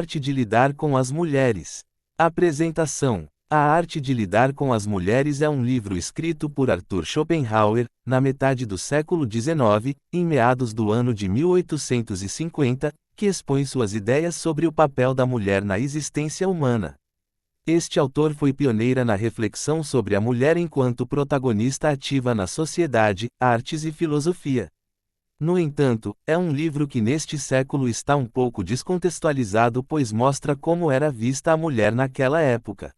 arte de lidar com as mulheres. Apresentação. A Arte de Lidar com as Mulheres é um livro escrito por Arthur Schopenhauer, na metade do século XIX, em meados do ano de 1850, que expõe suas ideias sobre o papel da mulher na existência humana. Este autor foi pioneira na reflexão sobre a mulher enquanto protagonista ativa na sociedade, artes e filosofia. No entanto, é um livro que neste século está um pouco descontextualizado, pois mostra como era vista a mulher naquela época.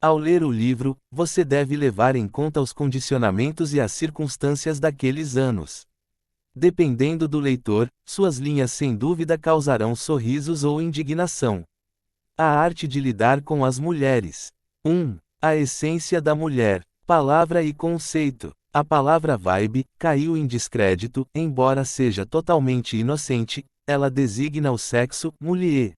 Ao ler o livro, você deve levar em conta os condicionamentos e as circunstâncias daqueles anos. Dependendo do leitor, suas linhas sem dúvida causarão sorrisos ou indignação. A arte de lidar com as mulheres. 1. A essência da mulher. Palavra e conceito. A palavra vibe caiu em descrédito, embora seja totalmente inocente, ela designa o sexo, mulher.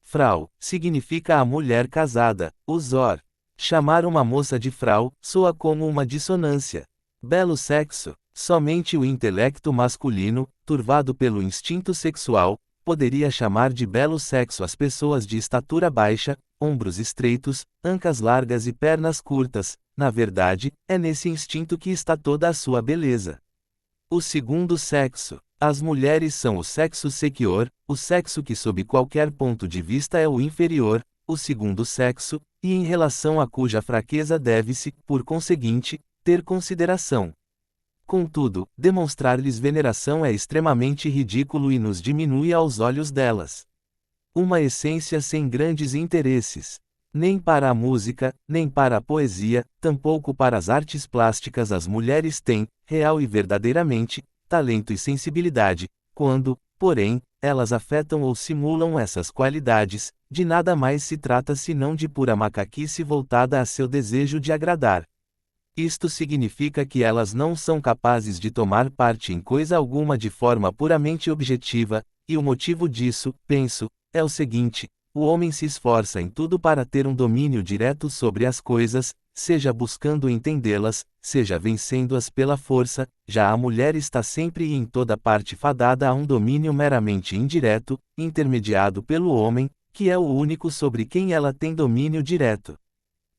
Frau significa a mulher casada, usor. Chamar uma moça de frau soa como uma dissonância. Belo sexo. Somente o intelecto masculino, turvado pelo instinto sexual, poderia chamar de belo sexo as pessoas de estatura baixa, ombros estreitos, ancas largas e pernas curtas. Na verdade, é nesse instinto que está toda a sua beleza. O segundo sexo. As mulheres são o sexo sequior, o sexo que sob qualquer ponto de vista é o inferior, o segundo sexo, e em relação a cuja fraqueza deve-se, por conseguinte, ter consideração. Contudo, demonstrar-lhes veneração é extremamente ridículo e nos diminui aos olhos delas. Uma essência sem grandes interesses. Nem para a música, nem para a poesia, tampouco para as artes plásticas as mulheres têm, real e verdadeiramente, talento e sensibilidade, quando, porém, elas afetam ou simulam essas qualidades, de nada mais se trata senão de pura macaquice voltada a seu desejo de agradar. Isto significa que elas não são capazes de tomar parte em coisa alguma de forma puramente objetiva, e o motivo disso, penso, é o seguinte: o homem se esforça em tudo para ter um domínio direto sobre as coisas, seja buscando entendê-las, seja vencendo-as pela força, já a mulher está sempre e em toda parte fadada a um domínio meramente indireto, intermediado pelo homem, que é o único sobre quem ela tem domínio direto.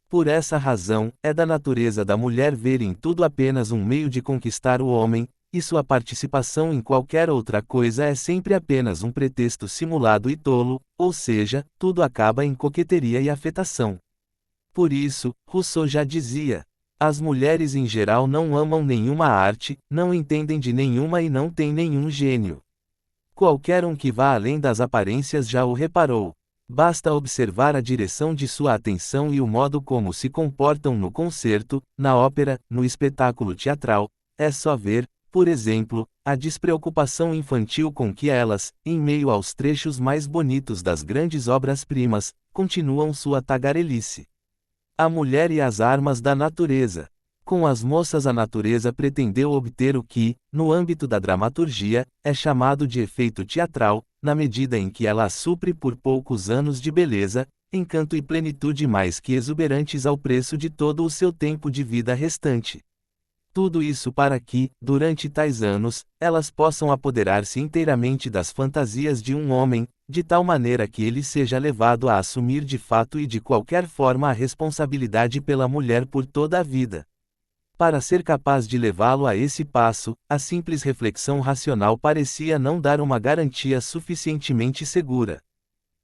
Por essa razão, é da natureza da mulher ver em tudo apenas um meio de conquistar o homem, e sua participação em qualquer outra coisa é sempre apenas um pretexto simulado e tolo, ou seja, tudo acaba em coqueteria e afetação. Por isso, Rousseau já dizia: as mulheres em geral não amam nenhuma arte, não entendem de nenhuma e não têm nenhum gênio. Qualquer um que vá além das aparências já o reparou. Basta observar a direção de sua atenção e o modo como se comportam no concerto, na ópera, no espetáculo teatral. É só ver, por exemplo, a despreocupação infantil com que elas, em meio aos trechos mais bonitos das grandes obras-primas, continuam sua tagarelice. A mulher e as armas da natureza. Com as moças a natureza pretendeu obter o que, no âmbito da dramaturgia, é chamado de efeito teatral, na medida em que ela as supre por poucos anos de beleza, encanto e plenitude mais que exuberantes ao preço de todo o seu tempo de vida restante. Tudo isso para que, durante tais anos, elas possam apoderar-se inteiramente das fantasias de um homem, de tal maneira que ele seja levado a assumir de fato e de qualquer forma a responsabilidade pela mulher por toda a vida. Para ser capaz de levá-lo a esse passo, a simples reflexão racional parecia não dar uma garantia suficientemente segura.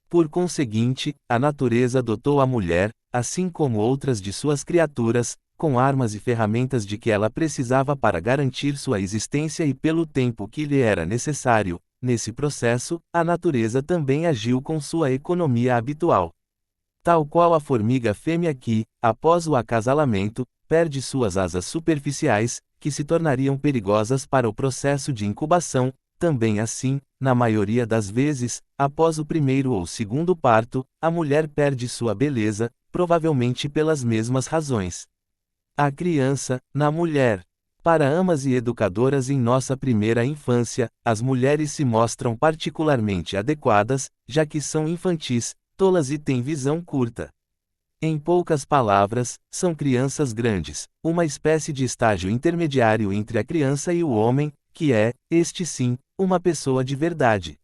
Por conseguinte, a natureza dotou a mulher, assim como outras de suas criaturas, com armas e ferramentas de que ela precisava para garantir sua existência e pelo tempo que lhe era necessário. Nesse processo, a natureza também agiu com sua economia habitual. Tal qual a formiga fêmea que, após o acasalamento, perde suas asas superficiais, que se tornariam perigosas para o processo de incubação, também assim, na maioria das vezes, após o primeiro ou segundo parto, a mulher perde sua beleza, provavelmente pelas mesmas razões. A criança, na mulher. Para amas e educadoras em nossa primeira infância, as mulheres se mostram particularmente adequadas, já que são infantis, tolas e têm visão curta. Em poucas palavras, são crianças grandes, uma espécie de estágio intermediário entre a criança e o homem, que é, este sim, uma pessoa de verdade.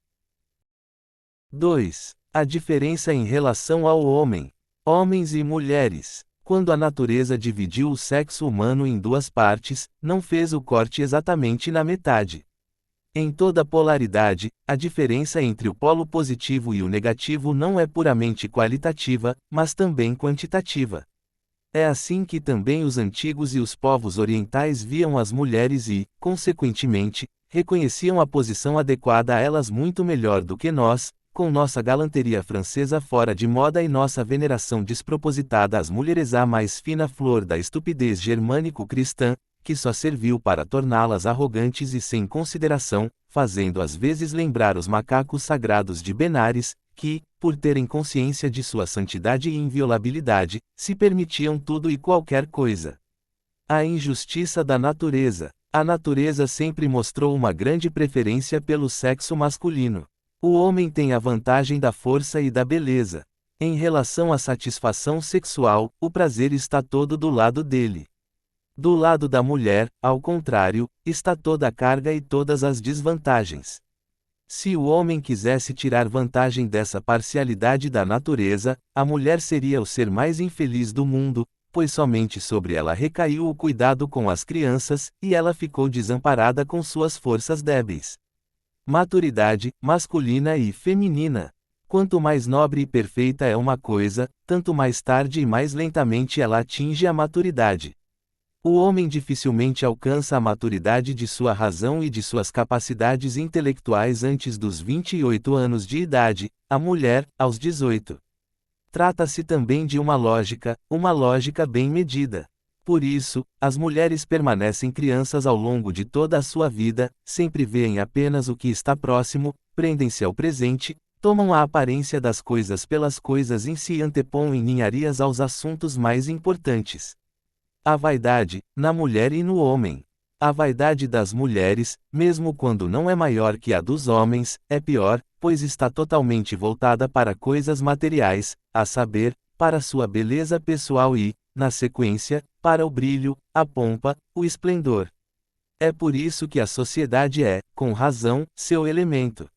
2. A diferença em relação ao homem. Homens e mulheres. Quando a natureza dividiu o sexo humano em duas partes, não fez o corte exatamente na metade. Em toda polaridade, a diferença entre o polo positivo e o negativo não é puramente qualitativa, mas também quantitativa. É assim que também os antigos e os povos orientais viam as mulheres e, consequentemente, reconheciam a posição adequada a elas muito melhor do que nós, com nossa galanteria francesa fora de moda e nossa veneração despropositada às mulheres a mais fina flor da estupidez germânico-cristã, que só serviu para torná-las arrogantes e sem consideração, fazendo às vezes lembrar os macacos sagrados de Benares, que, por terem consciência de sua santidade e inviolabilidade, se permitiam tudo e qualquer coisa. A injustiça da natureza. A natureza sempre mostrou uma grande preferência pelo sexo masculino. O homem tem a vantagem da força e da beleza. Em relação à satisfação sexual, o prazer está todo do lado dele. Do lado da mulher, ao contrário, está toda a carga e todas as desvantagens. Se o homem quisesse tirar vantagem dessa parcialidade da natureza, a mulher seria o ser mais infeliz do mundo, pois somente sobre ela recaiu o cuidado com as crianças, e ela ficou desamparada com suas forças débeis. Maturidade, masculina e feminina. Quanto mais nobre e perfeita é uma coisa, tanto mais tarde e mais lentamente ela atinge a maturidade. O homem dificilmente alcança a maturidade de sua razão e de suas capacidades intelectuais antes dos 28 anos de idade, a mulher, aos 18. Trata-se também de uma lógica bem medida. Por isso, as mulheres permanecem crianças ao longo de toda a sua vida, sempre veem apenas o que está próximo, prendem-se ao presente, tomam a aparência das coisas pelas coisas em si e antepõem ninharias aos assuntos mais importantes. A vaidade, na mulher e no homem. A vaidade das mulheres, mesmo quando não é maior que a dos homens, é pior, pois está totalmente voltada para coisas materiais, a saber, para sua beleza pessoal e, na sequência, para o brilho, a pompa, o esplendor. É por isso que a sociedade é, com razão, seu elemento.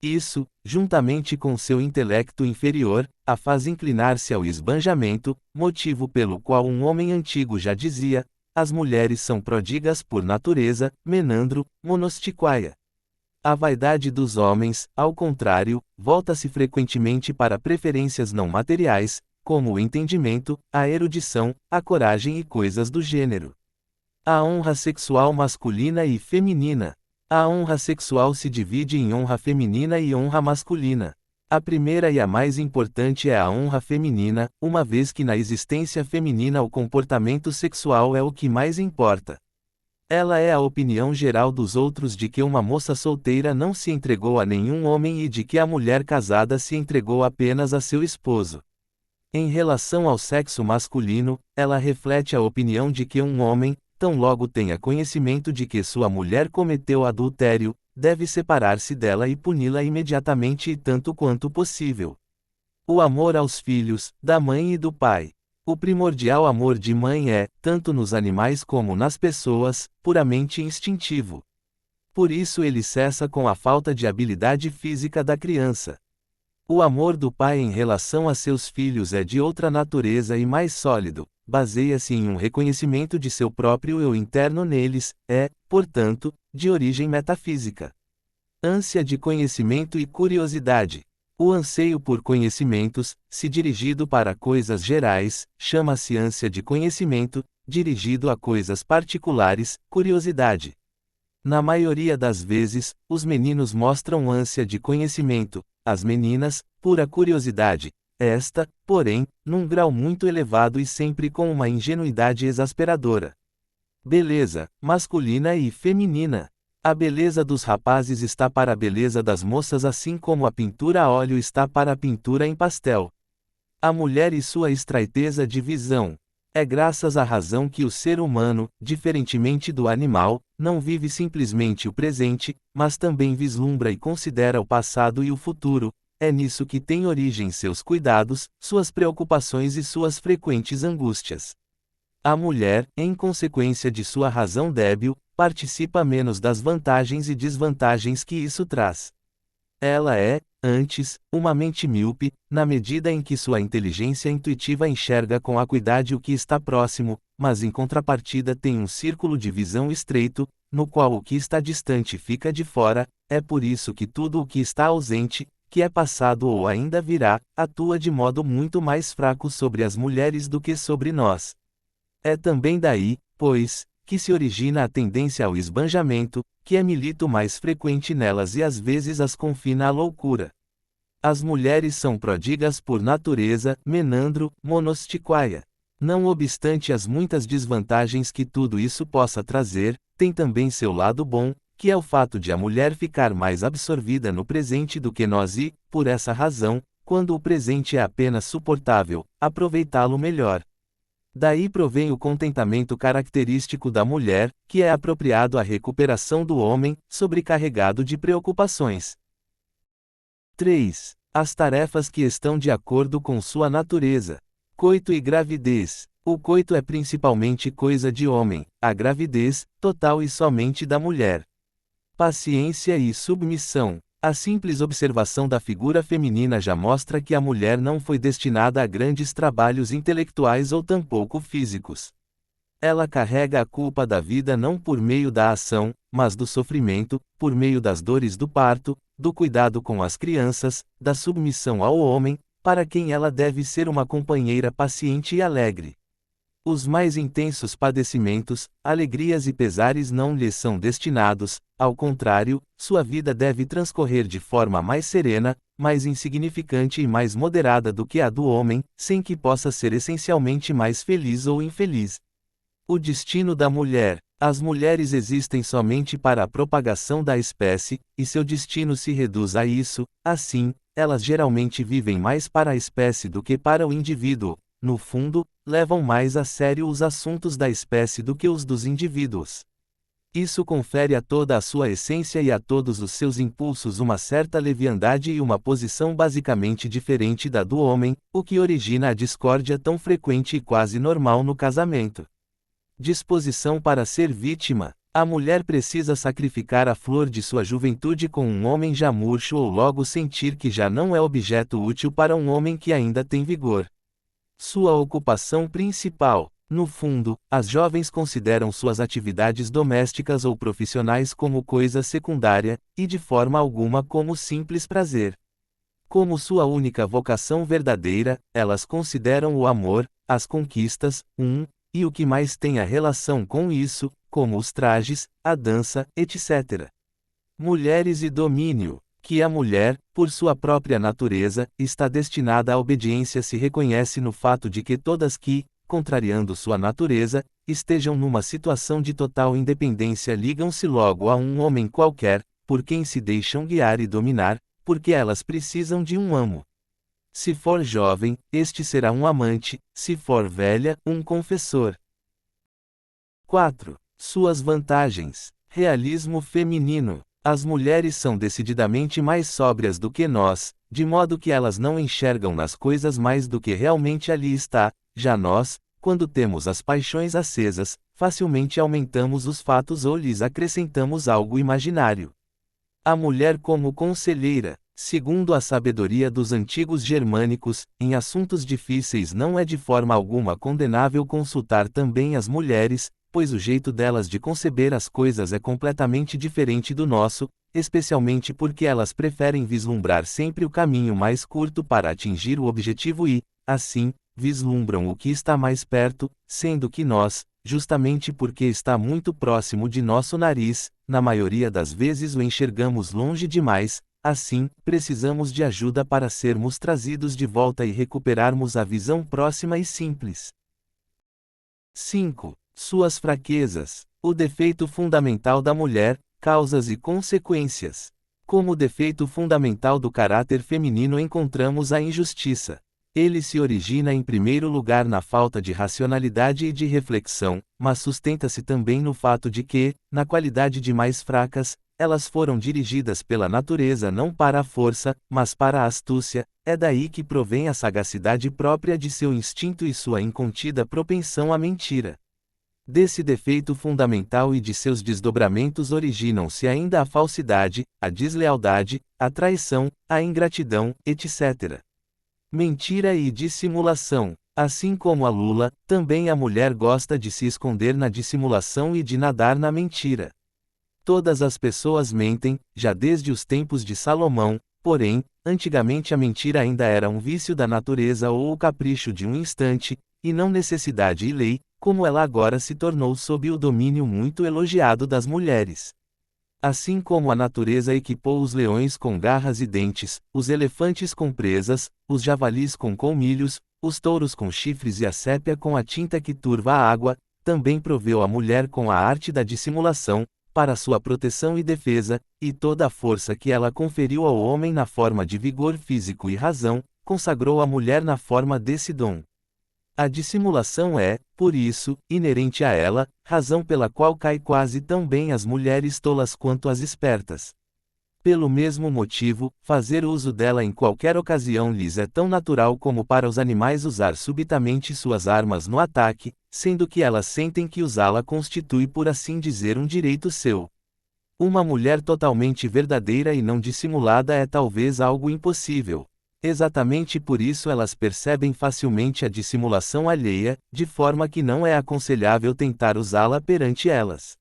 Isso, juntamente com seu intelecto inferior, a faz inclinar-se ao esbanjamento, motivo pelo qual um homem antigo já dizia: as mulheres são pródigas por natureza, menandro, monostiquaia. A vaidade dos homens, ao contrário, volta-se frequentemente para preferências não materiais, como o entendimento, a erudição, a coragem e coisas do gênero. A honra sexual masculina e feminina. A honra sexual se divide em honra feminina e honra masculina. A primeira e a mais importante é a honra feminina, uma vez que na existência feminina o comportamento sexual é o que mais importa. Ela é a opinião geral dos outros de que uma moça solteira não se entregou a nenhum homem e de que a mulher casada se entregou apenas a seu esposo. Em relação ao sexo masculino, ela reflete a opinião de que um homem, tão logo tenha conhecimento de que sua mulher cometeu adultério, deve separar-se dela e puni-la imediatamente e tanto quanto possível. O amor aos filhos, da mãe e do pai. O primordial amor de mãe é, tanto nos animais como nas pessoas, puramente instintivo. Por isso ele cessa com a falta de habilidade física da criança. O amor do pai em relação a seus filhos é de outra natureza e mais sólido, baseia-se em um reconhecimento de seu próprio eu interno neles, é, portanto, de origem metafísica. Ânsia de conhecimento e curiosidade. O anseio por conhecimentos, se dirigido para coisas gerais, chama-se ânsia de conhecimento, dirigido a coisas particulares, curiosidade. Na maioria das vezes, os meninos mostram ânsia de conhecimento, as meninas, pura curiosidade. Esta, porém, num grau muito elevado e sempre com uma ingenuidade exasperadora. Beleza, masculina e feminina. A beleza dos rapazes está para a beleza das moças assim como a pintura a óleo está para a pintura em pastel. A mulher e sua estreiteza de visão. É graças à razão que o ser humano, diferentemente do animal, não vive simplesmente o presente, mas também vislumbra e considera o passado e o futuro. É nisso que tem origem seus cuidados, suas preocupações e suas frequentes angústias. A mulher, em consequência de sua razão débil, participa menos das vantagens e desvantagens que isso traz. Ela é, antes, uma mente míope, na medida em que sua inteligência intuitiva enxerga com acuidade o que está próximo, mas em contrapartida tem um círculo de visão estreito, no qual o que está distante fica de fora. É por isso que tudo o que está ausente, que é passado ou ainda virá, atua de modo muito mais fraco sobre as mulheres do que sobre nós. É também daí, pois, que se origina a tendência ao esbanjamento, que é milito mais frequente nelas e às vezes as confina à loucura. As mulheres são pródigas por natureza, Menandro, Monostiquaia. Não obstante as muitas desvantagens que tudo isso possa trazer, tem também seu lado bom, que é o fato de a mulher ficar mais absorvida no presente do que nós e, por essa razão, quando o presente é apenas suportável, aproveitá-lo melhor. Daí provém o contentamento característico da mulher, que é apropriado à recuperação do homem, sobrecarregado de preocupações. 3. As tarefas que estão de acordo com sua natureza. Coito e gravidez. O coito é principalmente coisa de homem, a gravidez, total e somente da mulher. Paciência e submissão. A simples observação da figura feminina já mostra que a mulher não foi destinada a grandes trabalhos intelectuais ou tampouco físicos. Ela carrega a culpa da vida não por meio da ação, mas do sofrimento, por meio das dores do parto, do cuidado com as crianças, da submissão ao homem, para quem ela deve ser uma companheira paciente e alegre. Os mais intensos padecimentos, alegrias e pesares não lhes são destinados, ao contrário, sua vida deve transcorrer de forma mais serena, mais insignificante e mais moderada do que a do homem, sem que possa ser essencialmente mais feliz ou infeliz. O destino da mulher. As mulheres existem somente para a propagação da espécie, e seu destino se reduz a isso. Assim, elas geralmente vivem mais para a espécie do que para o indivíduo. No fundo, levam mais a sério os assuntos da espécie do que os dos indivíduos. Isso confere a toda a sua essência e a todos os seus impulsos uma certa leviandade e uma posição basicamente diferente da do homem, o que origina a discórdia tão frequente e quase normal no casamento. Disposição para ser vítima. A mulher precisa sacrificar a flor de sua juventude com um homem já murcho ou logo sentir que já não é objeto útil para um homem que ainda tem vigor. Sua ocupação principal. No fundo, as jovens consideram suas atividades domésticas ou profissionais como coisa secundária, e de forma alguma como simples prazer. Como sua única vocação verdadeira, elas consideram o amor, as conquistas, e o que mais tem a relação com isso, como os trajes, a dança, etc. Mulheres e domínio. Que a mulher, por sua própria natureza, está destinada à obediência se reconhece no fato de que todas que, contrariando sua natureza, estejam numa situação de total independência ligam-se logo a um homem qualquer, por quem se deixam guiar e dominar, porque elas precisam de um amo. Se for jovem, este será um amante, se for velha, um confessor. 4. Suas vantagens. Realismo feminino. As mulheres são decididamente mais sóbrias do que nós, de modo que elas não enxergam nas coisas mais do que realmente ali está. Já nós, quando temos as paixões acesas, facilmente aumentamos os fatos ou lhes acrescentamos algo imaginário. A mulher como conselheira. Segundo a sabedoria dos antigos germânicos, em assuntos difíceis não é de forma alguma condenável consultar também as mulheres, pois o jeito delas de conceber as coisas é completamente diferente do nosso, especialmente porque elas preferem vislumbrar sempre o caminho mais curto para atingir o objetivo e, assim, vislumbram o que está mais perto, sendo que nós, justamente porque está muito próximo de nosso nariz, na maioria das vezes o enxergamos longe demais. Assim, precisamos de ajuda para sermos trazidos de volta e recuperarmos a visão próxima e simples. 5. Suas fraquezas. O defeito fundamental da mulher, causas e consequências. Como defeito fundamental do caráter feminino encontramos a injustiça. Ele se origina em primeiro lugar na falta de racionalidade e de reflexão, mas sustenta-se também no fato de que, na qualidade de mais fracas, elas foram dirigidas pela natureza não para a força, mas para a astúcia. É daí que provém a sagacidade própria de seu instinto e sua incontida propensão à mentira. Desse defeito fundamental e de seus desdobramentos originam-se ainda a falsidade, a deslealdade, a traição, a ingratidão, etc. Mentira e dissimulação. Assim como a lula, também a mulher gosta de se esconder na dissimulação e de nadar na mentira. Todas as pessoas mentem, já desde os tempos de Salomão, porém, antigamente a mentira ainda era um vício da natureza ou o capricho de um instante, e não necessidade e lei, como ela agora se tornou sob o domínio muito elogiado das mulheres. Assim como a natureza equipou os leões com garras e dentes, os elefantes com presas, os javalis com colmilhos, os touros com chifres e a sépia com a tinta que turva a água, também proveu a mulher com a arte da dissimulação, para sua proteção e defesa, e toda a força que ela conferiu ao homem na forma de vigor físico e razão, consagrou a mulher na forma desse dom. A dissimulação é, por isso, inerente a ela, razão pela qual cai quase tão bem as mulheres tolas quanto as espertas. Pelo mesmo motivo, fazer uso dela em qualquer ocasião lhes é tão natural como para os animais usar subitamente suas armas no ataque, sendo que elas sentem que usá-la constitui por assim dizer um direito seu. Uma mulher totalmente verdadeira e não dissimulada é talvez algo impossível. Exatamente por isso elas percebem facilmente a dissimulação alheia, de forma que não é aconselhável tentar usá-la perante elas.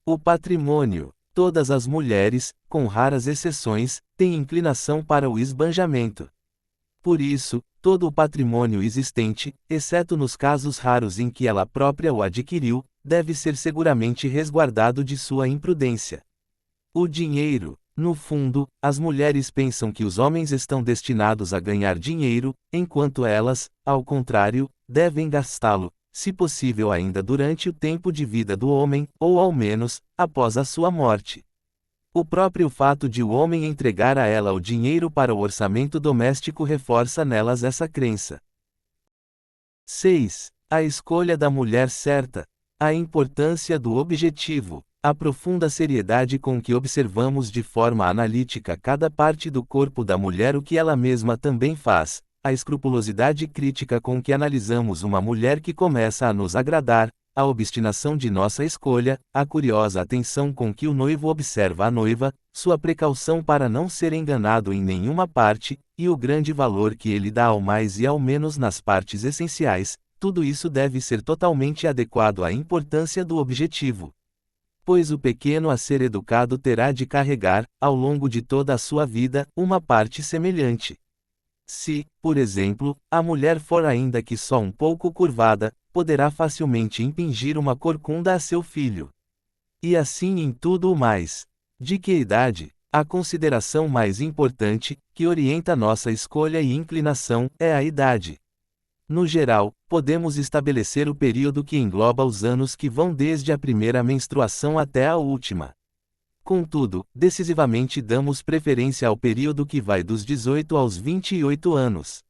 O patrimônio. Todas as mulheres, com raras exceções, têm inclinação para o esbanjamento. Por isso, todo o patrimônio existente, exceto nos casos raros em que ela própria o adquiriu, deve ser seguramente resguardado de sua imprudência. O dinheiro. No fundo, as mulheres pensam que os homens estão destinados a ganhar dinheiro, enquanto elas, ao contrário, devem gastá-lo, se possível ainda durante o tempo de vida do homem, ou ao menos, após a sua morte. O próprio fato de o homem entregar a ela o dinheiro para o orçamento doméstico reforça nelas essa crença. 6. A escolha da mulher certa. A importância do objetivo. A profunda seriedade com que observamos de forma analítica cada parte do corpo da mulher, o que ela mesma também faz, a escrupulosidade crítica com que analisamos uma mulher que começa a nos agradar, a obstinação de nossa escolha, a curiosa atenção com que o noivo observa a noiva, sua precaução para não ser enganado em nenhuma parte, e o grande valor que ele dá ao mais e ao menos nas partes essenciais, tudo isso deve ser totalmente adequado à importância do objetivo. Pois o pequeno a ser educado terá de carregar, ao longo de toda a sua vida, uma parte semelhante. Se, por exemplo, a mulher for ainda que só um pouco curvada, poderá facilmente impingir uma corcunda a seu filho. E assim em tudo o mais. De que idade? A consideração mais importante, que orienta nossa escolha e inclinação, é a idade. No geral, podemos estabelecer o período que engloba os anos que vão desde a primeira menstruação até a última. Contudo, decisivamente damos preferência ao período que vai dos 18 aos 28 anos.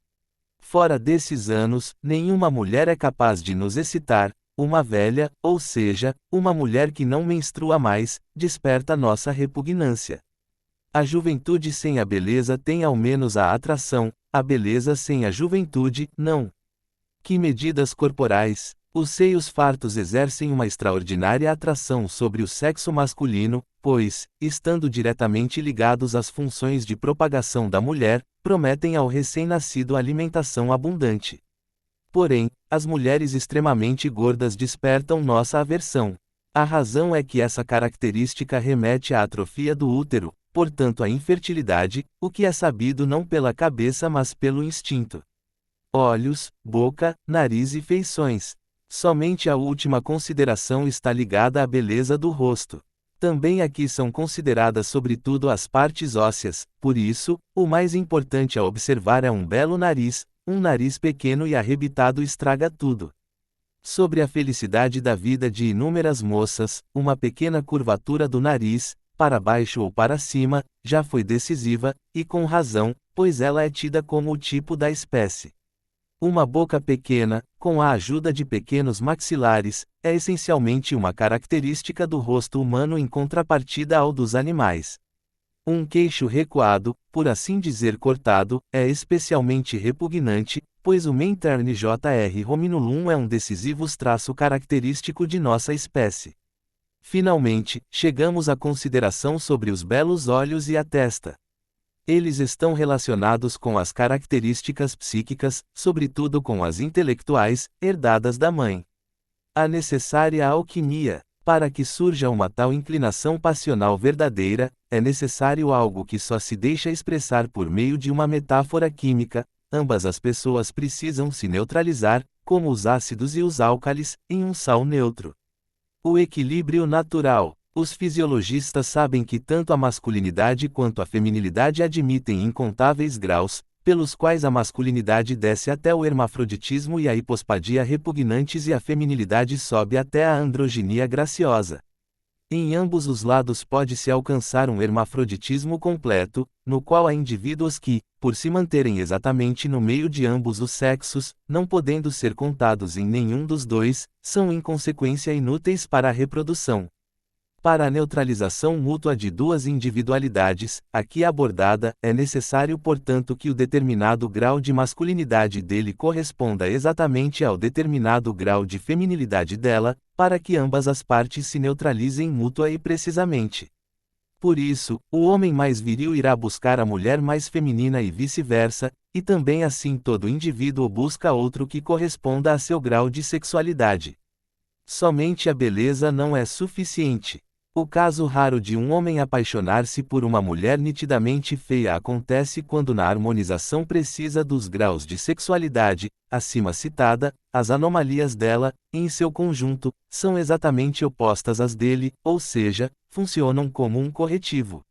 Fora desses anos, nenhuma mulher é capaz de nos excitar, uma velha, ou seja, uma mulher que não menstrua mais, desperta nossa repugnância. A juventude sem a beleza tem ao menos a atração, a beleza sem a juventude, não. Que medidas corporais! Os seios fartos exercem uma extraordinária atração sobre o sexo masculino, pois, estando diretamente ligados às funções de propagação da mulher, prometem ao recém-nascido alimentação abundante. Porém, as mulheres extremamente gordas despertam nossa aversão. A razão é que essa característica remete à atrofia do útero, portanto à infertilidade, o que é sabido não pela cabeça mas pelo instinto. Olhos, boca, nariz e feições. Somente a última consideração está ligada à beleza do rosto. Também aqui são consideradas sobretudo as partes ósseas, por isso, o mais importante a observar é um belo nariz, um nariz pequeno e arrebitado estraga tudo. Sobre a felicidade da vida de inúmeras moças, uma pequena curvatura do nariz, para baixo ou para cima, já foi decisiva, e com razão, pois ela é tida como o tipo da espécie. Uma boca pequena, com a ajuda de pequenos maxilares, é essencialmente uma característica do rosto humano em contrapartida ao dos animais. Um queixo recuado, por assim dizer cortado, é especialmente repugnante, pois o Menterne Jr. hominulum é um decisivo traço característico de nossa espécie. Finalmente, chegamos à consideração sobre os belos olhos e a testa. Eles estão relacionados com as características psíquicas, sobretudo com as intelectuais, herdadas da mãe. A necessária alquimia. Para que surja uma tal inclinação passional verdadeira, é necessário algo que só se deixa expressar por meio de uma metáfora química. Ambas as pessoas precisam se neutralizar, como os ácidos e os álcalis, em um sal neutro. O equilíbrio natural. Os fisiologistas sabem que tanto a masculinidade quanto a feminilidade admitem incontáveis graus, pelos quais a masculinidade desce até o hermafroditismo e a hipospadia repugnantes e a feminilidade sobe até a androginia graciosa. Em ambos os lados pode-se alcançar um hermafroditismo completo, no qual há indivíduos que, por se manterem exatamente no meio de ambos os sexos, não podendo ser contados em nenhum dos dois, são em consequência inúteis para a reprodução. Para a neutralização mútua de duas individualidades, aqui abordada, é necessário portanto que o determinado grau de masculinidade dele corresponda exatamente ao determinado grau de feminilidade dela, para que ambas as partes se neutralizem mútua e precisamente. Por isso, o homem mais viril irá buscar a mulher mais feminina e vice-versa, e também assim todo indivíduo busca outro que corresponda a seu grau de sexualidade. Somente a beleza não é suficiente. O caso raro de um homem apaixonar-se por uma mulher nitidamente feia acontece quando na harmonização precisa dos graus de sexualidade, acima citada, as anomalias dela, em seu conjunto, são exatamente opostas às dele, ou seja, funcionam como um corretivo.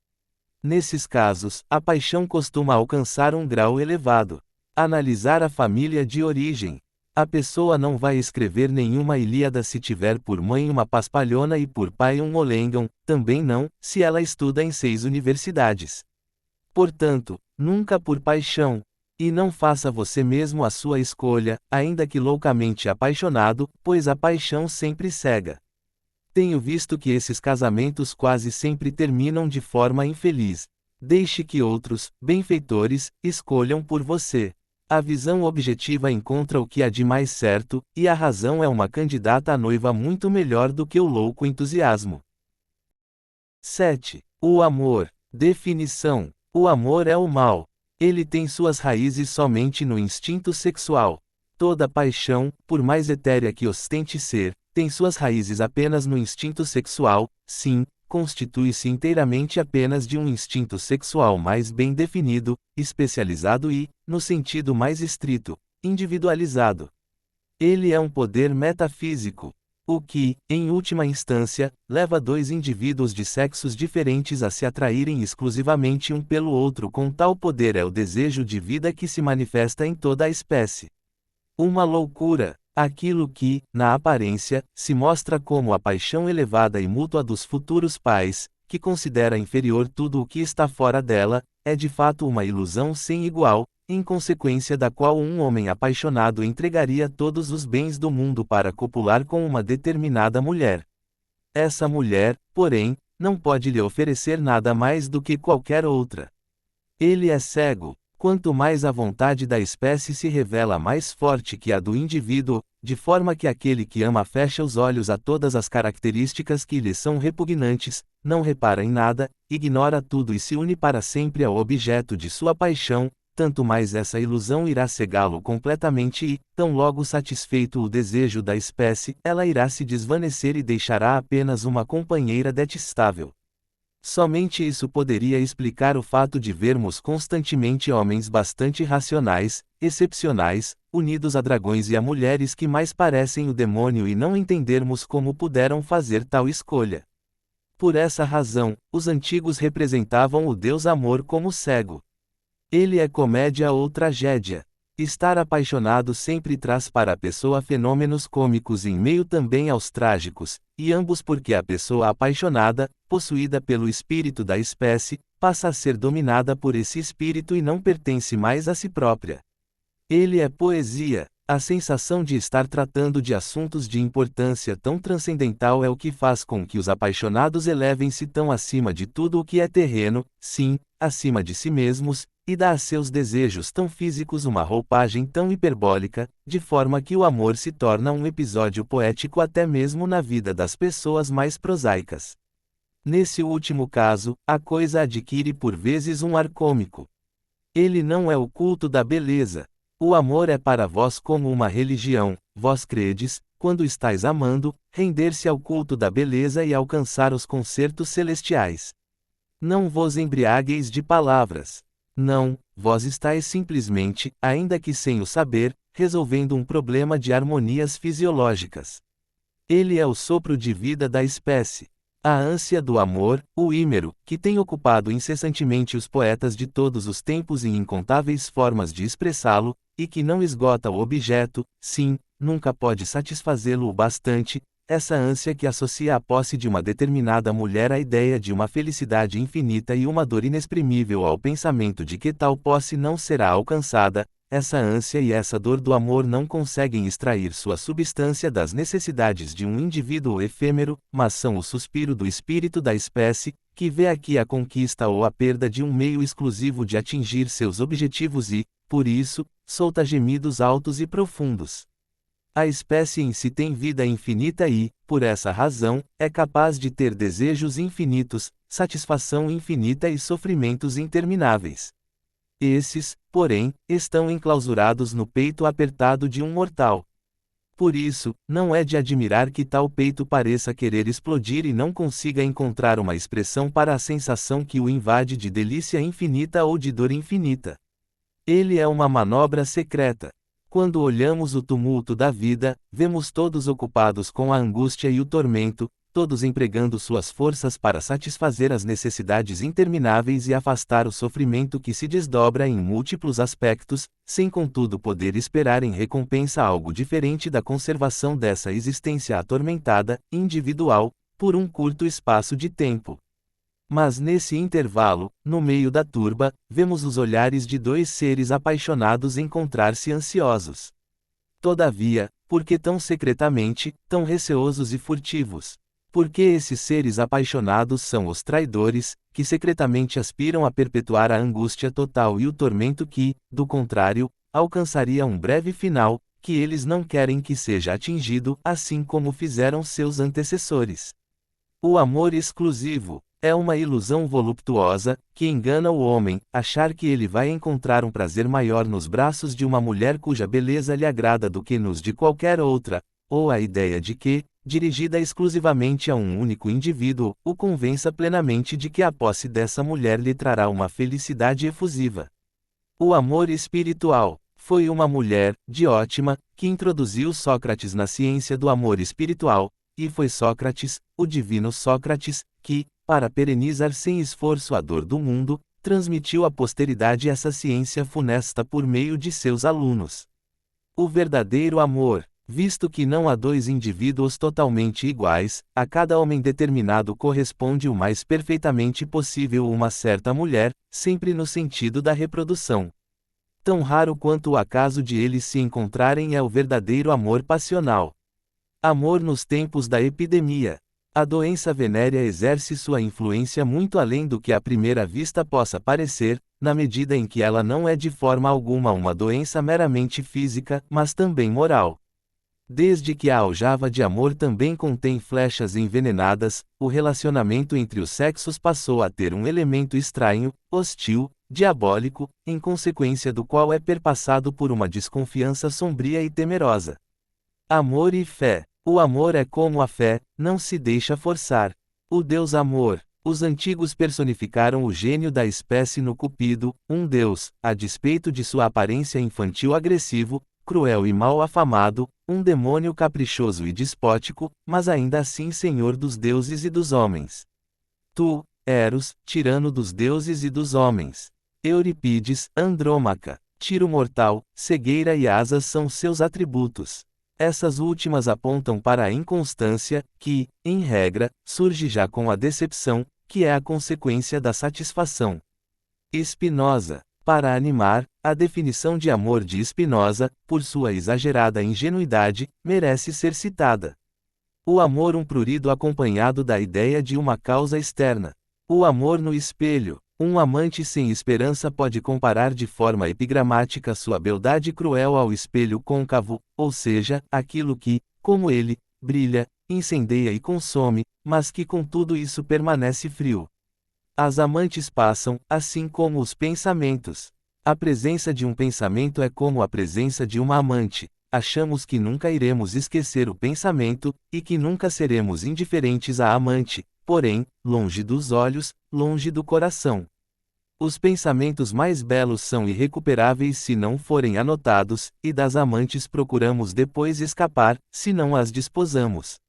Nesses casos, a paixão costuma alcançar um grau elevado. Analisar a família de origem. A pessoa não vai escrever nenhuma Ilíada se tiver por mãe uma paspalhona e por pai um molengão, também não, se ela estuda em 6 universidades. Portanto, nunca por paixão. E não faça você mesmo a sua escolha, ainda que loucamente apaixonado, pois a paixão sempre cega. Tenho visto que esses casamentos quase sempre terminam de forma infeliz. Deixe que outros, benfeitores, escolham por você. A visão objetiva encontra o que há de mais certo, e a razão é uma candidata à noiva muito melhor do que o louco entusiasmo. 7. O amor. Definição. O amor é o mal. Ele tem suas raízes somente no instinto sexual. Toda paixão, por mais etérea que ostente ser, tem suas raízes apenas no instinto sexual, sim, constitui-se inteiramente apenas de um instinto sexual mais bem definido, especializado e, no sentido mais estrito, individualizado. Ele é um poder metafísico, o que, em última instância, leva dois indivíduos de sexos diferentes a se atraírem exclusivamente um pelo outro com tal poder é o desejo de vida que se manifesta em toda a espécie. Uma loucura. Aquilo que, na aparência, se mostra como a paixão elevada e mútua dos futuros pais, que considera inferior tudo o que está fora dela, é de fato uma ilusão sem igual, em consequência da qual um homem apaixonado entregaria todos os bens do mundo para copular com uma determinada mulher. Essa mulher, porém, não pode lhe oferecer nada mais do que qualquer outra. Ele é cego. Quanto mais a vontade da espécie se revela mais forte que a do indivíduo, de forma que aquele que ama fecha os olhos a todas as características que lhe são repugnantes, não repara em nada, ignora tudo e se une para sempre ao objeto de sua paixão, tanto mais essa ilusão irá cegá-lo completamente e, tão logo satisfeito o desejo da espécie, ela irá se desvanecer e deixará apenas uma companheira detestável. Somente isso poderia explicar o fato de vermos constantemente homens bastante racionais, excepcionais, unidos a dragões e a mulheres que mais parecem o demônio e não entendermos como puderam fazer tal escolha. Por essa razão, os antigos representavam o Deus Amor como cego. Ele é comédia ou tragédia. Estar apaixonado sempre traz para a pessoa fenômenos cômicos em meio também aos trágicos, e ambos porque a pessoa apaixonada, possuída pelo espírito da espécie, passa a ser dominada por esse espírito e não pertence mais a si própria. Ele é poesia. A sensação de estar tratando de assuntos de importância tão transcendental é o que faz com que os apaixonados elevem-se tão acima de tudo o que é terreno, sim, acima de si mesmos, e dá a seus desejos tão físicos uma roupagem tão hiperbólica, de forma que o amor se torna um episódio poético até mesmo na vida das pessoas mais prosaicas. Nesse último caso, a coisa adquire por vezes um ar cômico. Ele não é o culto da beleza. O amor é para vós como uma religião, vós credes, quando estáis amando, render-se ao culto da beleza e alcançar os concertos celestiais. Não vos embriagueis de palavras. Não, vós estáis simplesmente, ainda que sem o saber, resolvendo um problema de harmonias fisiológicas. Ele é o sopro de vida da espécie. A ânsia do amor, o ímero, que tem ocupado incessantemente os poetas de todos os tempos em incontáveis formas de expressá-lo, e que não esgota o objeto, sim, nunca pode satisfazê-lo o bastante, essa ânsia que associa a posse de uma determinada mulher à ideia de uma felicidade infinita e uma dor inexprimível ao pensamento de que tal posse não será alcançada, essa ânsia e essa dor do amor não conseguem extrair sua substância das necessidades de um indivíduo efêmero, mas são o suspiro do espírito da espécie, que vê aqui a conquista ou a perda de um meio exclusivo de atingir seus objetivos e, por isso, solta gemidos altos e profundos. A espécie em si tem vida infinita e, por essa razão, é capaz de ter desejos infinitos, satisfação infinita e sofrimentos intermináveis. Esses, porém, estão enclausurados no peito apertado de um mortal. Por isso, não é de admirar que tal peito pareça querer explodir e não consiga encontrar uma expressão para a sensação que o invade de delícia infinita ou de dor infinita. Ele é uma manobra secreta. Quando olhamos o tumulto da vida, vemos todos ocupados com a angústia e o tormento, todos empregando suas forças para satisfazer as necessidades intermináveis e afastar o sofrimento que se desdobra em múltiplos aspectos, sem contudo poder esperar em recompensa algo diferente da conservação dessa existência atormentada, individual, por um curto espaço de tempo. Mas nesse intervalo, no meio da turba, vemos os olhares de dois seres apaixonados encontrar-se ansiosos. Todavia, por que tão secretamente, tão receosos e furtivos? Porque esses seres apaixonados são os traidores, que secretamente aspiram a perpetuar a angústia total e o tormento que, do contrário, alcançaria um breve final, que eles não querem que seja atingido, assim como fizeram seus antecessores. O amor exclusivo é uma ilusão voluptuosa, que engana o homem, achar que ele vai encontrar um prazer maior nos braços de uma mulher cuja beleza lhe agrada do que nos de qualquer outra, ou a ideia de que, dirigida exclusivamente a um único indivíduo, o convença plenamente de que a posse dessa mulher lhe trará uma felicidade efusiva. O amor espiritual foi uma mulher, Diótima, que introduziu Sócrates na ciência do amor espiritual, e foi Sócrates, o divino Sócrates, que, para perenizar sem esforço a dor do mundo, transmitiu à posteridade essa ciência funesta por meio de seus alunos. O verdadeiro amor, visto que não há dois indivíduos totalmente iguais, a cada homem determinado corresponde o mais perfeitamente possível uma certa mulher, sempre no sentido da reprodução. Tão raro quanto o acaso de eles se encontrarem é o verdadeiro amor passional. Amor nos tempos da epidemia. A doença venérea exerce sua influência muito além do que à primeira vista possa parecer, na medida em que ela não é de forma alguma uma doença meramente física, mas também moral. Desde que a aljava de amor também contém flechas envenenadas, o relacionamento entre os sexos passou a ter um elemento estranho, hostil, diabólico, em consequência do qual é perpassado por uma desconfiança sombria e temerosa. Amor e fé. O amor é como a fé, não se deixa forçar. O Deus amor. Os antigos personificaram o gênio da espécie no Cupido, um deus, a despeito de sua aparência infantil agressivo, cruel e mal afamado, um demônio caprichoso e despótico, mas ainda assim senhor dos deuses e dos homens. Tu, Eros, tirano dos deuses e dos homens. Eurípides, Andrômaca, tiro mortal, cegueira e asas são seus atributos. Essas últimas apontam para a inconstância, que, em regra, surge já com a decepção, que é a consequência da satisfação. Spinoza. Para animar, a definição de amor de Spinoza, por sua exagerada ingenuidade, merece ser citada. O amor prurido acompanhado da ideia de uma causa externa. O amor no espelho. Um amante sem esperança pode comparar de forma epigramática sua beldade cruel ao espelho côncavo, ou seja, aquilo que, como ele, brilha, incendeia e consome, mas que com tudo isso permanece frio. As amantes passam, assim como os pensamentos. A presença de um pensamento é como a presença de uma amante. Achamos que nunca iremos esquecer o pensamento, e que nunca seremos indiferentes à amante, porém, longe dos olhos, longe do coração. Os pensamentos mais belos são irrecuperáveis se não forem anotados, e das amantes procuramos depois escapar, se não as desposamos.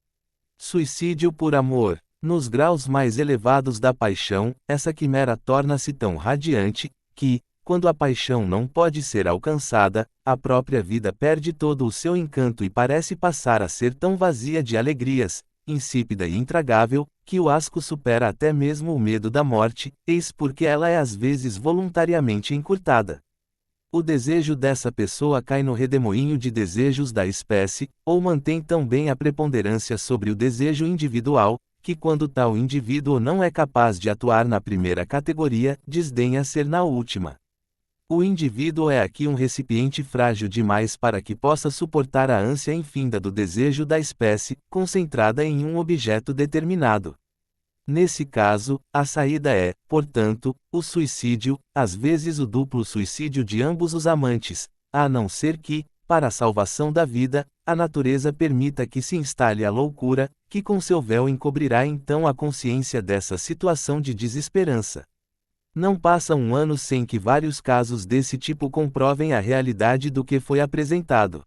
Suicídio por amor. Nos graus mais elevados da paixão, essa quimera torna-se tão radiante, que, quando a paixão não pode ser alcançada, a própria vida perde todo o seu encanto e parece passar a ser tão vazia de alegrias, insípida e intragável, que o asco supera até mesmo o medo da morte, eis porque ela é às vezes voluntariamente encurtada. O desejo dessa pessoa cai no redemoinho de desejos da espécie, ou mantém tão bem a preponderância sobre o desejo individual, que quando tal indivíduo não é capaz de atuar na primeira categoria, desdenha ser na última. O indivíduo é aqui um recipiente frágil demais para que possa suportar a ânsia infinda do desejo da espécie, concentrada em um objeto determinado. Nesse caso, a saída é, portanto, o suicídio, às vezes o duplo suicídio de ambos os amantes, a não ser que, para a salvação da vida, a natureza permita que se instale a loucura, que com seu véu encobrirá então a consciência dessa situação de desesperança. Não passa um ano sem que vários casos desse tipo comprovem a realidade do que foi apresentado.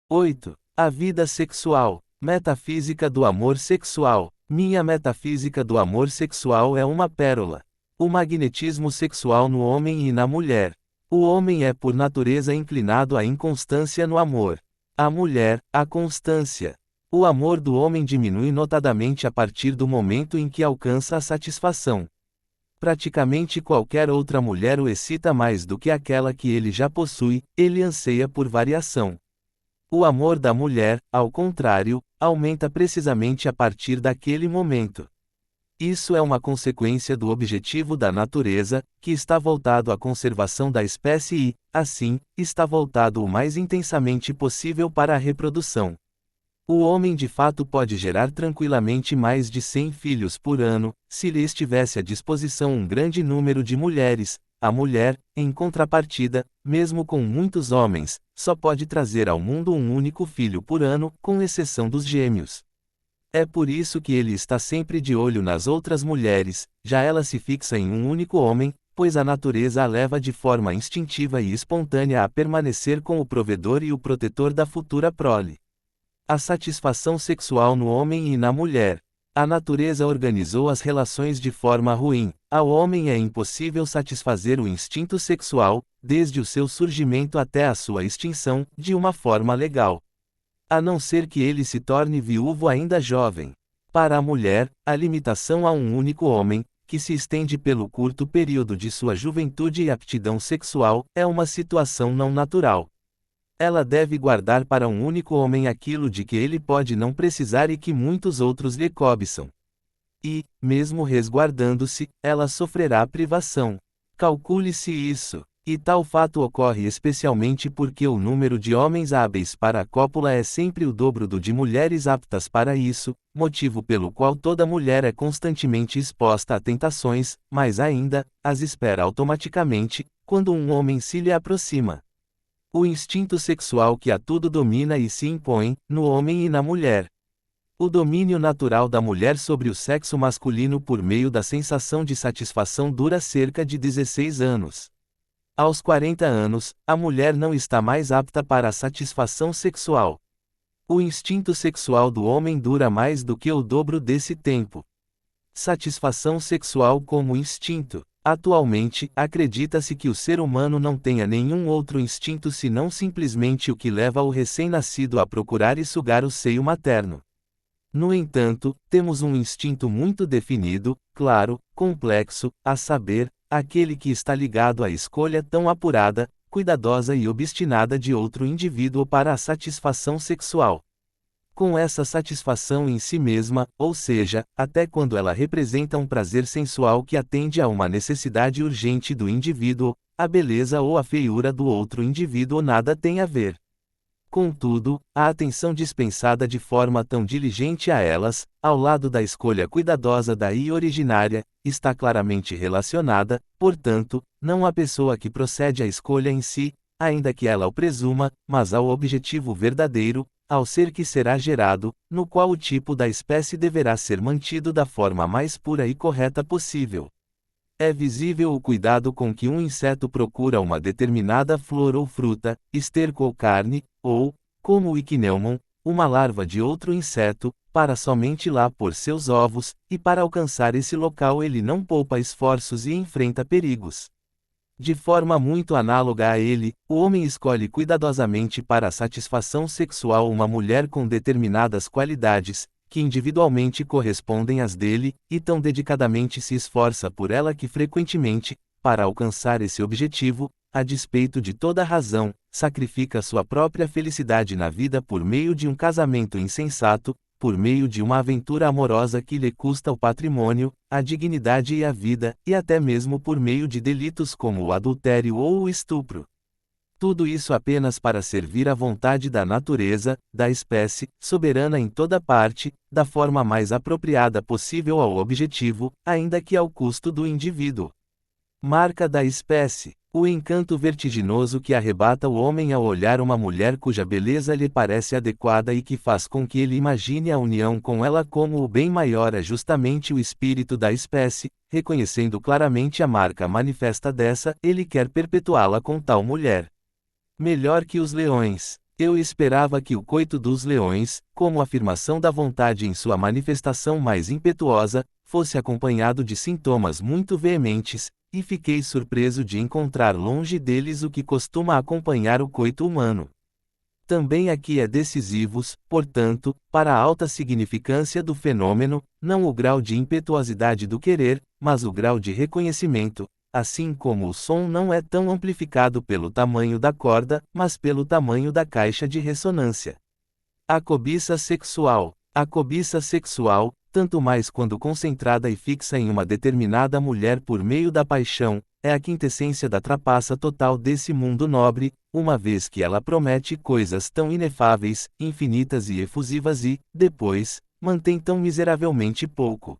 8. A vida sexual. Metafísica do amor sexual. Minha metafísica do amor sexual é uma pérola. O magnetismo sexual no homem e na mulher. O homem é por natureza inclinado à inconstância no amor. A mulher, à constância. O amor do homem diminui notadamente a partir do momento em que alcança a satisfação. Praticamente qualquer outra mulher o excita mais do que aquela que ele já possui, ele anseia por variação. O amor da mulher, ao contrário, aumenta precisamente a partir daquele momento. Isso é uma consequência do objetivo da natureza, que está voltado à conservação da espécie e, assim, está voltado o mais intensamente possível para a reprodução. O homem de fato pode gerar tranquilamente mais de 100 filhos por ano, se lhe estivesse à disposição um grande número de mulheres. A mulher, em contrapartida, mesmo com muitos homens, só pode trazer ao mundo um único filho por ano, com exceção dos gêmeos. É por isso que ele está sempre de olho nas outras mulheres, já ela se fixa em um único homem, pois a natureza a leva de forma instintiva e espontânea a permanecer com o provedor e o protetor da futura prole. A satisfação sexual no homem e na mulher. A natureza organizou as relações de forma ruim. Ao homem é impossível satisfazer o instinto sexual, desde o seu surgimento até a sua extinção, de uma forma legal. A não ser que ele se torne viúvo ainda jovem. Para a mulher, a limitação a um único homem, que se estende pelo curto período de sua juventude e aptidão sexual, é uma situação não natural. Ela deve guardar para um único homem aquilo de que ele pode não precisar e que muitos outros lhe cobiçam. E, mesmo resguardando-se, ela sofrerá privação. Calcule-se isso. E tal fato ocorre especialmente porque o número de homens hábeis para a cópula é sempre o dobro do de mulheres aptas para isso, motivo pelo qual toda mulher é constantemente exposta a tentações, mas ainda, as espera automaticamente, quando um homem se lhe aproxima. O instinto sexual que a tudo domina e se impõe, no homem e na mulher. O domínio natural da mulher sobre o sexo masculino por meio da sensação de satisfação dura cerca de 16 anos. Aos 40 anos, a mulher não está mais apta para a satisfação sexual. O instinto sexual do homem dura mais do que o dobro desse tempo. Satisfação sexual como instinto. Atualmente, acredita-se que o ser humano não tenha nenhum outro instinto senão simplesmente o que leva o recém-nascido a procurar e sugar o seio materno. No entanto, temos um instinto muito definido, claro, complexo, a saber, aquele que está ligado à escolha tão apurada, cuidadosa e obstinada de outro indivíduo para a satisfação sexual. Com essa satisfação em si mesma, ou seja, até quando ela representa um prazer sensual que atende a uma necessidade urgente do indivíduo, a beleza ou a feiura do outro indivíduo nada tem a ver. Contudo, a atenção dispensada de forma tão diligente a elas, ao lado da escolha cuidadosa da e originária, está claramente relacionada, portanto, não à pessoa que procede à escolha em si, ainda que ela o presuma, mas ao objetivo verdadeiro, ao ser que será gerado, no qual o tipo da espécie deverá ser mantido da forma mais pura e correta possível. É visível o cuidado com que um inseto procura uma determinada flor ou fruta, esterco ou carne, ou, como o ichneumon, uma larva de outro inseto, para somente lá pôr seus ovos, e para alcançar esse local ele não poupa esforços e enfrenta perigos. De forma muito análoga a ele, o homem escolhe cuidadosamente para a satisfação sexual uma mulher com determinadas qualidades, que individualmente correspondem às dele, e tão dedicadamente se esforça por ela que frequentemente, para alcançar esse objetivo, a despeito de toda razão, sacrifica sua própria felicidade na vida por meio de um casamento insensato, por meio de uma aventura amorosa que lhe custa o patrimônio, a dignidade e a vida, e até mesmo por meio de delitos como o adultério ou o estupro. Tudo isso apenas para servir à vontade da natureza, da espécie, soberana em toda parte, da forma mais apropriada possível ao objetivo, ainda que ao custo do indivíduo. Marca da espécie: o encanto vertiginoso que arrebata o homem ao olhar uma mulher cuja beleza lhe parece adequada e que faz com que ele imagine a união com ela como o bem maior é justamente o espírito da espécie, reconhecendo claramente a marca manifesta dessa, ele quer perpetuá-la com tal mulher. Melhor que os leões. Eu esperava que o coito dos leões, como afirmação da vontade em sua manifestação mais impetuosa, fosse acompanhado de sintomas muito veementes, e fiquei surpreso de encontrar longe deles o que costuma acompanhar o coito humano. Também aqui é decisivos, portanto, para a alta significância do fenômeno, não o grau de impetuosidade do querer, mas o grau de reconhecimento, assim como o som não é tão amplificado pelo tamanho da corda, mas pelo tamanho da caixa de ressonância. A cobiça sexual. A cobiça sexual, tanto mais quando concentrada e fixa em uma determinada mulher por meio da paixão, é a quintessência da trapaça total desse mundo nobre, uma vez que ela promete coisas tão inefáveis, infinitas e efusivas e, depois, mantém tão miseravelmente pouco.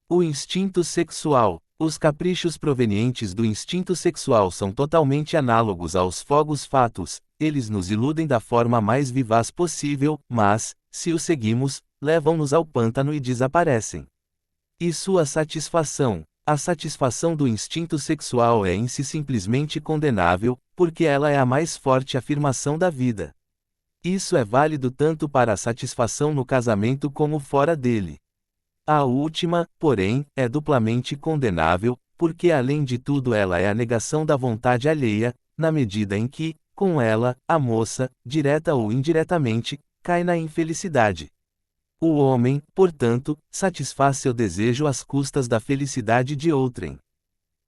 O instinto sexual. Os caprichos provenientes do instinto sexual são totalmente análogos aos fogos fatos, eles nos iludem da forma mais vivaz possível, mas, se os seguimos, levam-nos ao pântano e desaparecem. E sua satisfação? A satisfação do instinto sexual é em si simplesmente condenável, porque ela é a mais forte afirmação da vida. Isso é válido tanto para a satisfação no casamento como fora dele. A última, porém, é duplamente condenável, porque além de tudo ela é a negação da vontade alheia, na medida em que, com ela, a moça, direta ou indiretamente, cai na infelicidade. O homem, portanto, satisfaz seu desejo às custas da felicidade de outrem.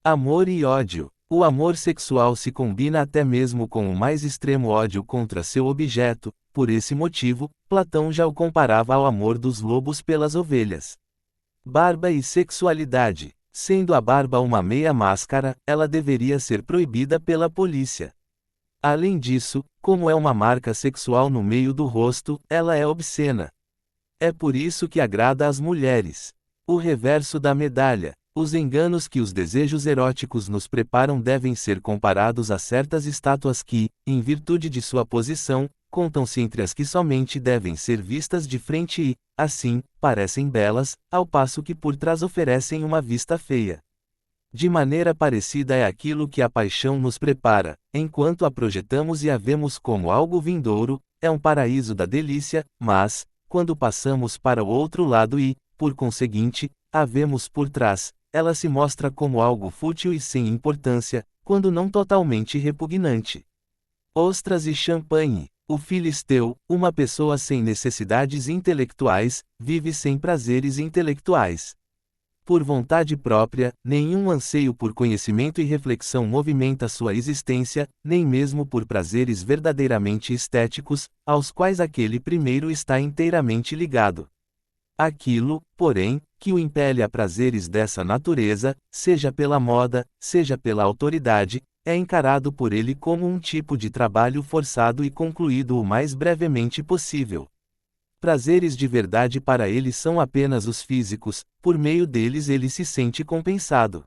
Amor e ódio. O amor sexual se combina até mesmo com o mais extremo ódio contra seu objeto, por esse motivo, Platão já o comparava ao amor dos lobos pelas ovelhas. Barba e sexualidade. Sendo a barba uma meia máscara, ela deveria ser proibida pela polícia. Além disso, como é uma marca sexual no meio do rosto, ela é obscena. É por isso que agrada às mulheres. O reverso da medalha. Os enganos que os desejos eróticos nos preparam devem ser comparados a certas estátuas que, em virtude de sua posição, contam-se entre as que somente devem ser vistas de frente e, assim, parecem belas, ao passo que por trás oferecem uma vista feia. De maneira parecida é aquilo que a paixão nos prepara, enquanto a projetamos e a vemos como algo vindouro, é um paraíso da delícia, mas, quando passamos para o outro lado e, por conseguinte, a vemos por trás, ela se mostra como algo fútil e sem importância, quando não totalmente repugnante. Ostras e champanhe. O filisteu, uma pessoa sem necessidades intelectuais, vive sem prazeres intelectuais. Por vontade própria, nenhum anseio por conhecimento e reflexão movimenta sua existência, nem mesmo por prazeres verdadeiramente estéticos, aos quais aquele primeiro está inteiramente ligado. Aquilo, porém, que o impele a prazeres dessa natureza, seja pela moda, seja pela autoridade, é encarado por ele como um tipo de trabalho forçado e concluído o mais brevemente possível. Prazeres de verdade para ele são apenas os físicos, por meio deles ele se sente compensado.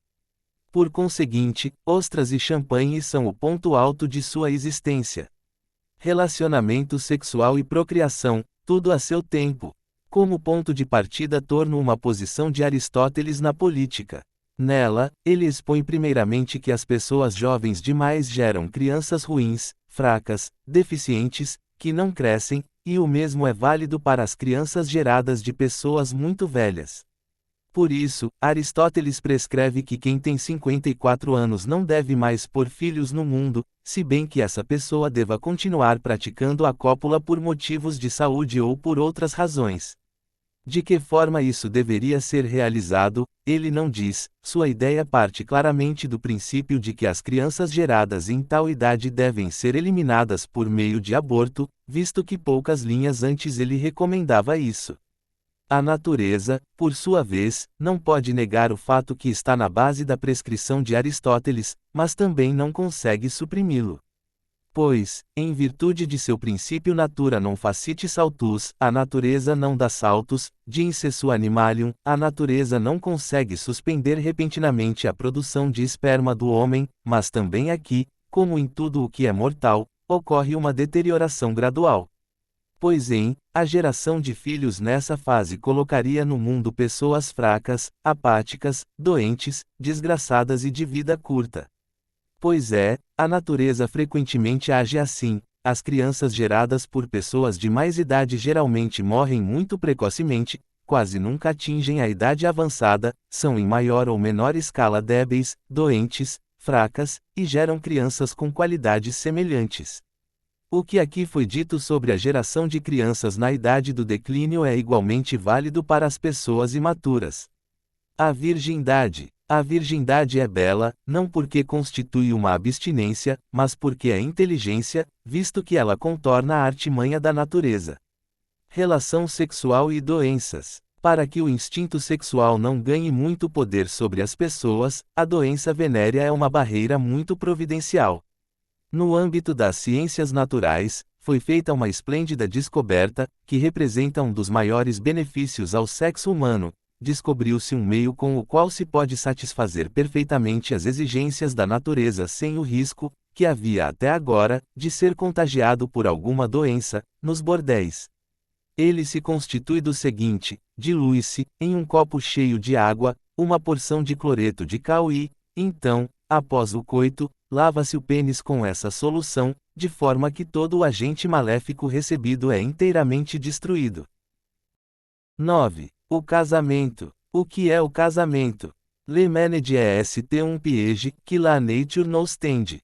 Por conseguinte, ostras e champanhe são o ponto alto de sua existência. Relacionamento sexual e procriação, tudo a seu tempo. Como ponto de partida torno uma posição de Aristóteles na política. Nela, ele expõe primeiramente que as pessoas jovens demais geram crianças ruins, fracas, deficientes, que não crescem, e o mesmo é válido para as crianças geradas de pessoas muito velhas. Por isso, Aristóteles prescreve que quem tem 54 anos não deve mais pôr filhos no mundo, se bem que essa pessoa deva continuar praticando a cópula por motivos de saúde ou por outras razões. De que forma isso deveria ser realizado, ele não diz, sua ideia parte claramente do princípio de que as crianças geradas em tal idade devem ser eliminadas por meio de aborto, visto que poucas linhas antes ele recomendava isso. A natureza, por sua vez, não pode negar o fato que está na base da prescrição de Aristóteles, mas também não consegue suprimi-lo. Pois, em virtude de seu princípio natura non facit saltus, a natureza não dá saltos, de incessu animalium, a natureza não consegue suspender repentinamente a produção de esperma do homem, mas também aqui, como em tudo o que é mortal, ocorre uma deterioração gradual. Pois a geração de filhos nessa fase colocaria no mundo pessoas fracas, apáticas, doentes, desgraçadas e de vida curta. Pois a natureza frequentemente age assim, as crianças geradas por pessoas de mais idade geralmente morrem muito precocemente, quase nunca atingem a idade avançada, são em maior ou menor escala débeis, doentes, fracas, e geram crianças com qualidades semelhantes. O que aqui foi dito sobre a geração de crianças na idade do declínio é igualmente válido para as pessoas imaturas. A virgindade. A virgindade é bela, não porque constitui uma abstinência, mas porque é inteligência, visto que ela contorna a artimanha da natureza. Relação sexual e doenças. Para que o instinto sexual não ganhe muito poder sobre as pessoas, a doença venérea é uma barreira muito providencial. No âmbito das ciências naturais, foi feita uma esplêndida descoberta, que representa um dos maiores benefícios ao sexo humano. Descobriu-se um meio com o qual se pode satisfazer perfeitamente as exigências da natureza sem o risco, que havia até agora, de ser contagiado por alguma doença, nos bordéis. Ele se constitui do seguinte: dilui-se, em um copo cheio de água, uma porção de cloreto de cal e, então, após o coito, lava-se o pênis com essa solução, de forma que todo o agente maléfico recebido é inteiramente destruído. 9. O casamento. O que é o casamento? Le menede est un piège, que la nature nos tende.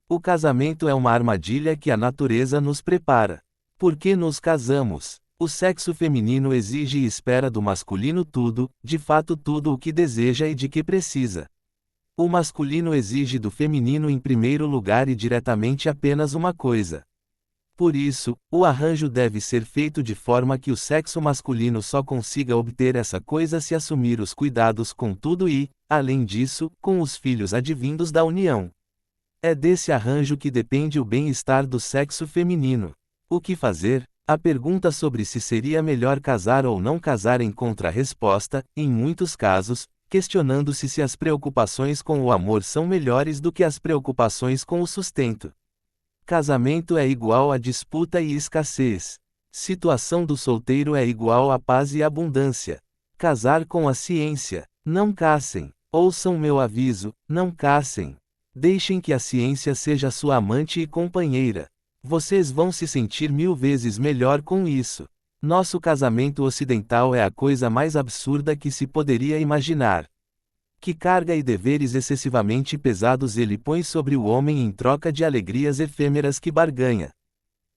O casamento é uma armadilha que a natureza nos prepara. Por que nos casamos? O sexo feminino exige e espera do masculino tudo, de fato tudo o que deseja e de que precisa. O masculino exige do feminino em primeiro lugar e diretamente apenas uma coisa. Por isso, o arranjo deve ser feito de forma que o sexo masculino só consiga obter essa coisa se assumir os cuidados com tudo e, além disso, com os filhos advindos da união. É desse arranjo que depende o bem-estar do sexo feminino. O que fazer? A pergunta sobre se seria melhor casar ou não casar encontra a resposta, em muitos casos, questionando-se se as preocupações com o amor são melhores do que as preocupações com o sustento. Casamento é igual a disputa e escassez. Situação do solteiro é igual a paz e abundância. Casar com a ciência. Não cassem. Ouçam meu aviso, não cassem. Deixem que a ciência seja sua amante e companheira. Vocês vão se sentir 1000 vezes melhor com isso. Nosso casamento ocidental é a coisa mais absurda que se poderia imaginar. Que carga e deveres excessivamente pesados ele põe sobre o homem em troca de alegrias efêmeras que barganha.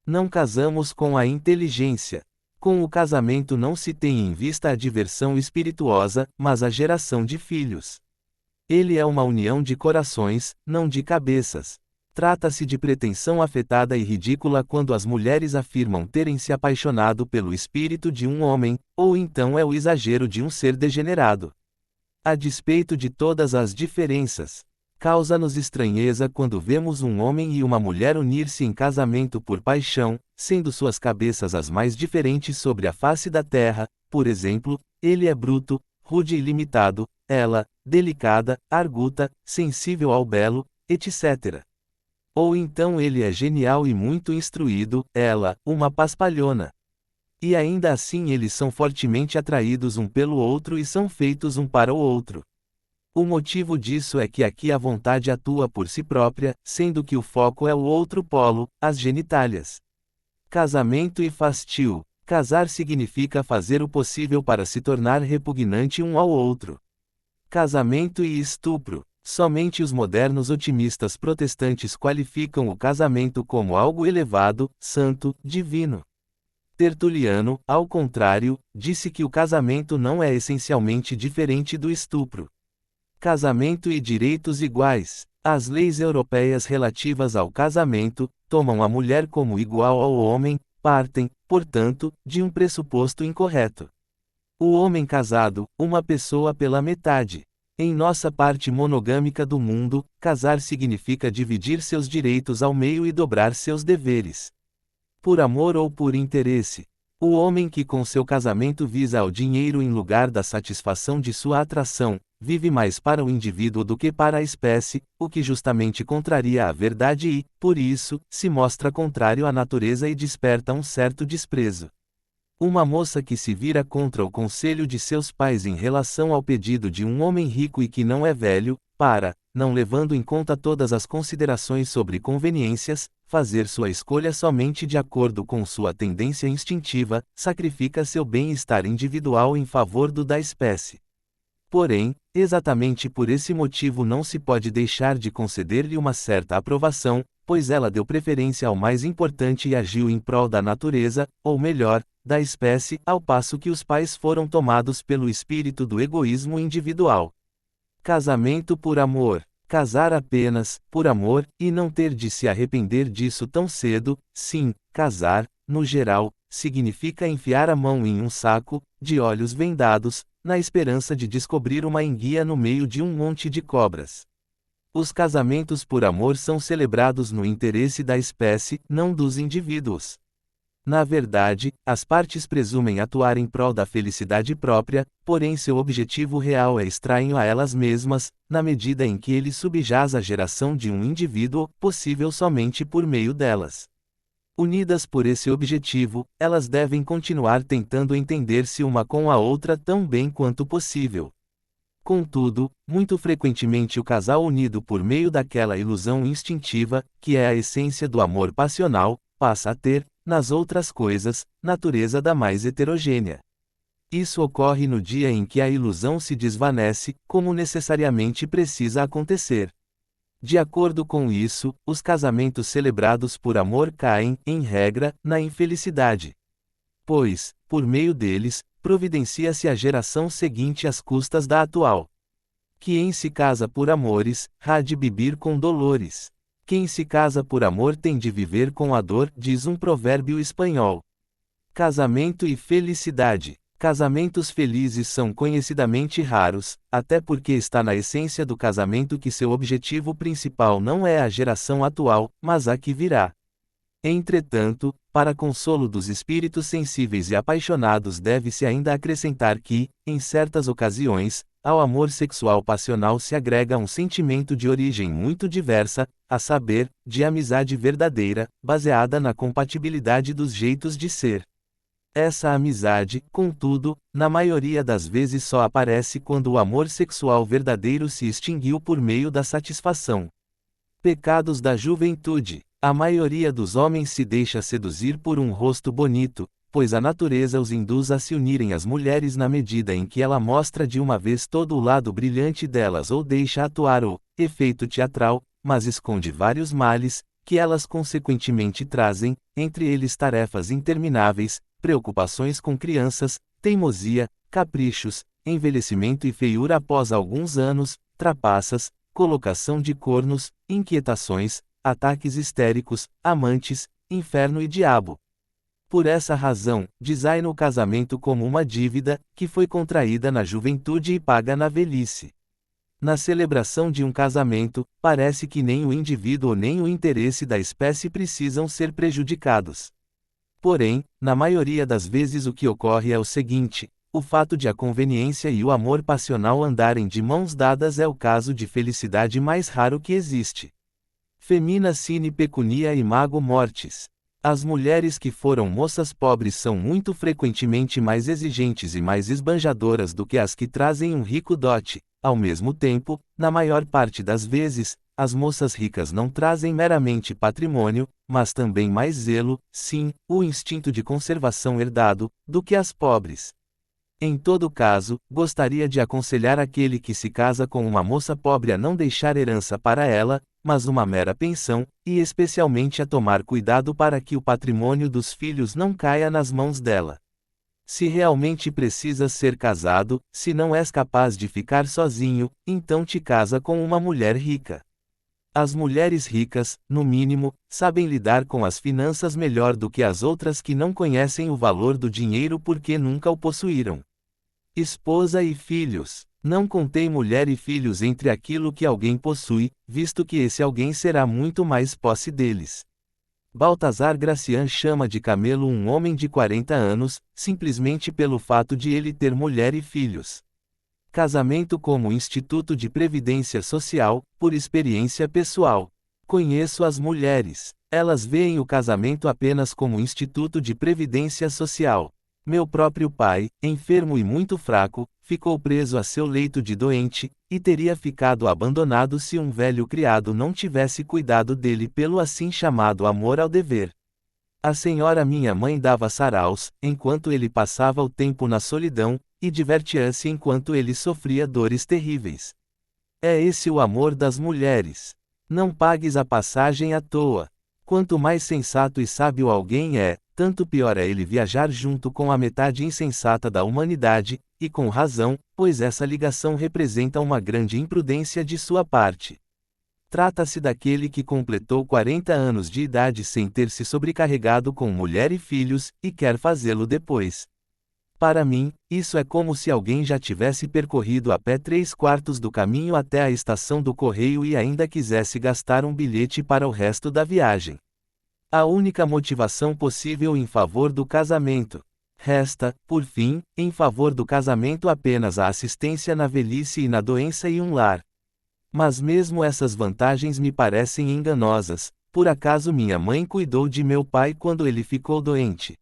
Não casamos com a inteligência. Com o casamento não se tem em vista a diversão espirituosa, mas a geração de filhos. Ele é uma união de corações, não de cabeças. Trata-se de pretensão afetada e ridícula quando as mulheres afirmam terem se apaixonado pelo espírito de um homem, ou então é o exagero de um ser degenerado. A despeito de todas as diferenças, causa-nos estranheza quando vemos um homem e uma mulher unir-se em casamento por paixão, sendo suas cabeças as mais diferentes sobre a face da terra. Por exemplo, ele é bruto, rude e limitado, ela, delicada, arguta, sensível ao belo, etc. Ou então ele é genial e muito instruído, ela, uma paspalhona. E ainda assim eles são fortemente atraídos um pelo outro e são feitos um para o outro. O motivo disso é que aqui a vontade atua por si própria, sendo que o foco é o outro polo, as genitálias. Casamento e fastio. Casar significa fazer o possível para se tornar repugnante um ao outro. Casamento e estupro. Somente os modernos otimistas protestantes qualificam o casamento como algo elevado, santo, divino. Tertuliano, ao contrário, disse que o casamento não é essencialmente diferente do estupro. Casamento e direitos iguais. As leis europeias relativas ao casamento tomam a mulher como igual ao homem, partem, portanto, de um pressuposto incorreto. O homem casado, uma pessoa pela metade. Em nossa parte monogâmica do mundo, casar significa dividir seus direitos ao meio e dobrar seus deveres. Por amor ou por interesse. O homem que com seu casamento visa ao dinheiro em lugar da satisfação de sua atração, vive mais para o indivíduo do que para a espécie, o que justamente contraria a verdade e, por isso, se mostra contrário à natureza e desperta um certo desprezo. Uma moça que se vira contra o conselho de seus pais em relação ao pedido de um homem rico e que não é velho, para, não levando em conta todas as considerações sobre conveniências, fazer sua escolha somente de acordo com sua tendência instintiva, sacrifica seu bem-estar individual em favor do da espécie. Porém, exatamente por esse motivo não se pode deixar de conceder-lhe uma certa aprovação, pois ela deu preferência ao mais importante e agiu em prol da natureza, ou melhor, da espécie, ao passo que os pais foram tomados pelo espírito do egoísmo individual. Casamento por amor. Casar apenas, por amor, e não ter de se arrepender disso tão cedo. Sim, casar, no geral, significa enfiar a mão em um saco, de olhos vendados, na esperança de descobrir uma enguia no meio de um monte de cobras. Os casamentos por amor são celebrados no interesse da espécie, não dos indivíduos. Na verdade, as partes presumem atuar em prol da felicidade própria, porém seu objetivo real é estranho a elas mesmas, na medida em que ele subjaz a geração de um indivíduo, possível somente por meio delas. Unidas por esse objetivo, elas devem continuar tentando entender-se uma com a outra tão bem quanto possível. Contudo, muito frequentemente o casal unido por meio daquela ilusão instintiva, que é a essência do amor passional, passa a ter, nas outras coisas, natureza da mais heterogênea. Isso ocorre no dia em que a ilusão se desvanece, como necessariamente precisa acontecer. De acordo com isso, os casamentos celebrados por amor caem, em regra, na infelicidade. Pois, por meio deles, providencia-se a geração seguinte às custas da atual. Quem se casa por amores, há de beber com dolores. Quem se casa por amor tem de viver com a dor, diz um provérbio espanhol. Casamento e felicidade. Casamentos felizes são conhecidamente raros, até porque está na essência do casamento que seu objetivo principal não é a geração atual, mas a que virá. Entretanto, para consolo dos espíritos sensíveis e apaixonados deve-se ainda acrescentar que, em certas ocasiões, ao amor sexual passional se agrega um sentimento de origem muito diversa, a saber, de amizade verdadeira, baseada na compatibilidade dos jeitos de ser. Essa amizade, contudo, na maioria das vezes só aparece quando o amor sexual verdadeiro se extinguiu por meio da satisfação. Pecados da juventude. A maioria dos homens se deixa seduzir por um rosto bonito, pois a natureza os induz a se unirem às mulheres na medida em que ela mostra de uma vez todo o lado brilhante delas ou deixa atuar o efeito teatral, mas esconde vários males, que elas consequentemente trazem, entre eles tarefas intermináveis, preocupações com crianças, teimosia, caprichos, envelhecimento e feiura após alguns anos, trapaças, colocação de cornos, inquietações, ataques histéricos, amantes, inferno e diabo. Por essa razão, designa o casamento como uma dívida, que foi contraída na juventude e paga na velhice. Na celebração de um casamento, parece que nem o indivíduo nem o interesse da espécie precisam ser prejudicados. Porém, na maioria das vezes o que ocorre é o seguinte: o fato de a conveniência e o amor passional andarem de mãos dadas é o caso de felicidade mais raro que existe. Femina sine pecunia imago mortis. As mulheres que foram moças pobres são muito frequentemente mais exigentes e mais esbanjadoras do que as que trazem um rico dote. Ao mesmo tempo, na maior parte das vezes, as moças ricas não trazem meramente patrimônio, mas também mais zelo, sim, o instinto de conservação herdado, do que as pobres. Em todo caso, gostaria de aconselhar aquele que se casa com uma moça pobre a não deixar herança para ela, mas uma mera pensão, e especialmente a tomar cuidado para que o patrimônio dos filhos não caia nas mãos dela. Se realmente precisas ser casado, se não és capaz de ficar sozinho, então te casa com uma mulher rica. As mulheres ricas, no mínimo, sabem lidar com as finanças melhor do que as outras que não conhecem o valor do dinheiro porque nunca o possuíram. Esposa e filhos. Não contei mulher e filhos entre aquilo que alguém possui, visto que esse alguém será muito mais posse deles. Baltazar Gracian chama de camelo um homem de 40 anos, simplesmente pelo fato de ele ter mulher e filhos. Casamento como instituto de previdência social, por experiência pessoal. Conheço as mulheres. Elas veem o casamento apenas como instituto de previdência social. Meu próprio pai, enfermo e muito fraco, ficou preso a seu leito de doente, e teria ficado abandonado se um velho criado não tivesse cuidado dele pelo assim chamado amor ao dever. A senhora minha mãe dava saraus, enquanto ele passava o tempo na solidão, e divertia-se enquanto ele sofria dores terríveis. É esse o amor das mulheres. Não pagues a passagem à toa. Quanto mais sensato e sábio alguém é, tanto pior é ele viajar junto com a metade insensata da humanidade, e com razão, pois essa ligação representa uma grande imprudência de sua parte. Trata-se daquele que completou 40 anos de idade sem ter se sobrecarregado com mulher e filhos, e quer fazê-lo depois. Para mim, isso é como se alguém já tivesse percorrido a pé 3/4 do caminho até a estação do correio e ainda quisesse gastar um bilhete para o resto da viagem. A única motivação possível em favor do casamento. Resta, por fim, em favor do casamento apenas a assistência na velhice e na doença e um lar. Mas mesmo essas vantagens me parecem enganosas. Por acaso minha mãe cuidou de meu pai quando ele ficou doente?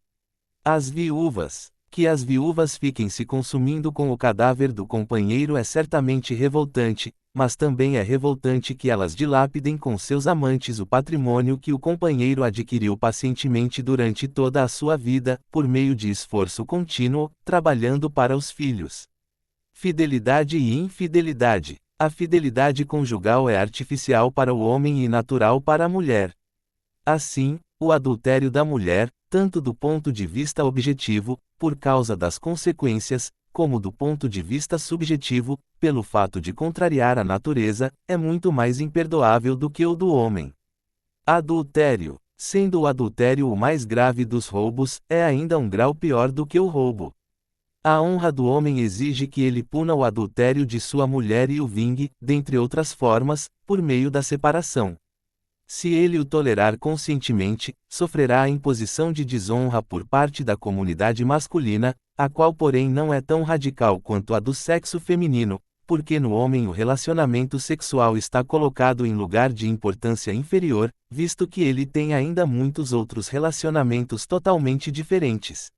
As viúvas. Que as viúvas fiquem se consumindo com o cadáver do companheiro é certamente revoltante, mas também é revoltante que elas dilapidem com seus amantes o patrimônio que o companheiro adquiriu pacientemente durante toda a sua vida, por meio de esforço contínuo, trabalhando para os filhos. Fidelidade e infidelidade. A fidelidade conjugal é artificial para o homem e natural para a mulher. Assim, o adultério da mulher, tanto do ponto de vista objetivo, por causa das consequências, como do ponto de vista subjetivo, pelo fato de contrariar a natureza, é muito mais imperdoável do que o do homem. Adultério. Sendo o adultério o mais grave dos roubos, é ainda um grau pior do que o roubo. A honra do homem exige que ele puna o adultério de sua mulher e o vingue, dentre outras formas, por meio da separação. Se ele o tolerar conscientemente, sofrerá a imposição de desonra por parte da comunidade masculina, a qual porém não é tão radical quanto a do sexo feminino, porque no homem o relacionamento sexual está colocado em lugar de importância inferior, visto que ele tem ainda muitos outros relacionamentos totalmente diferentes.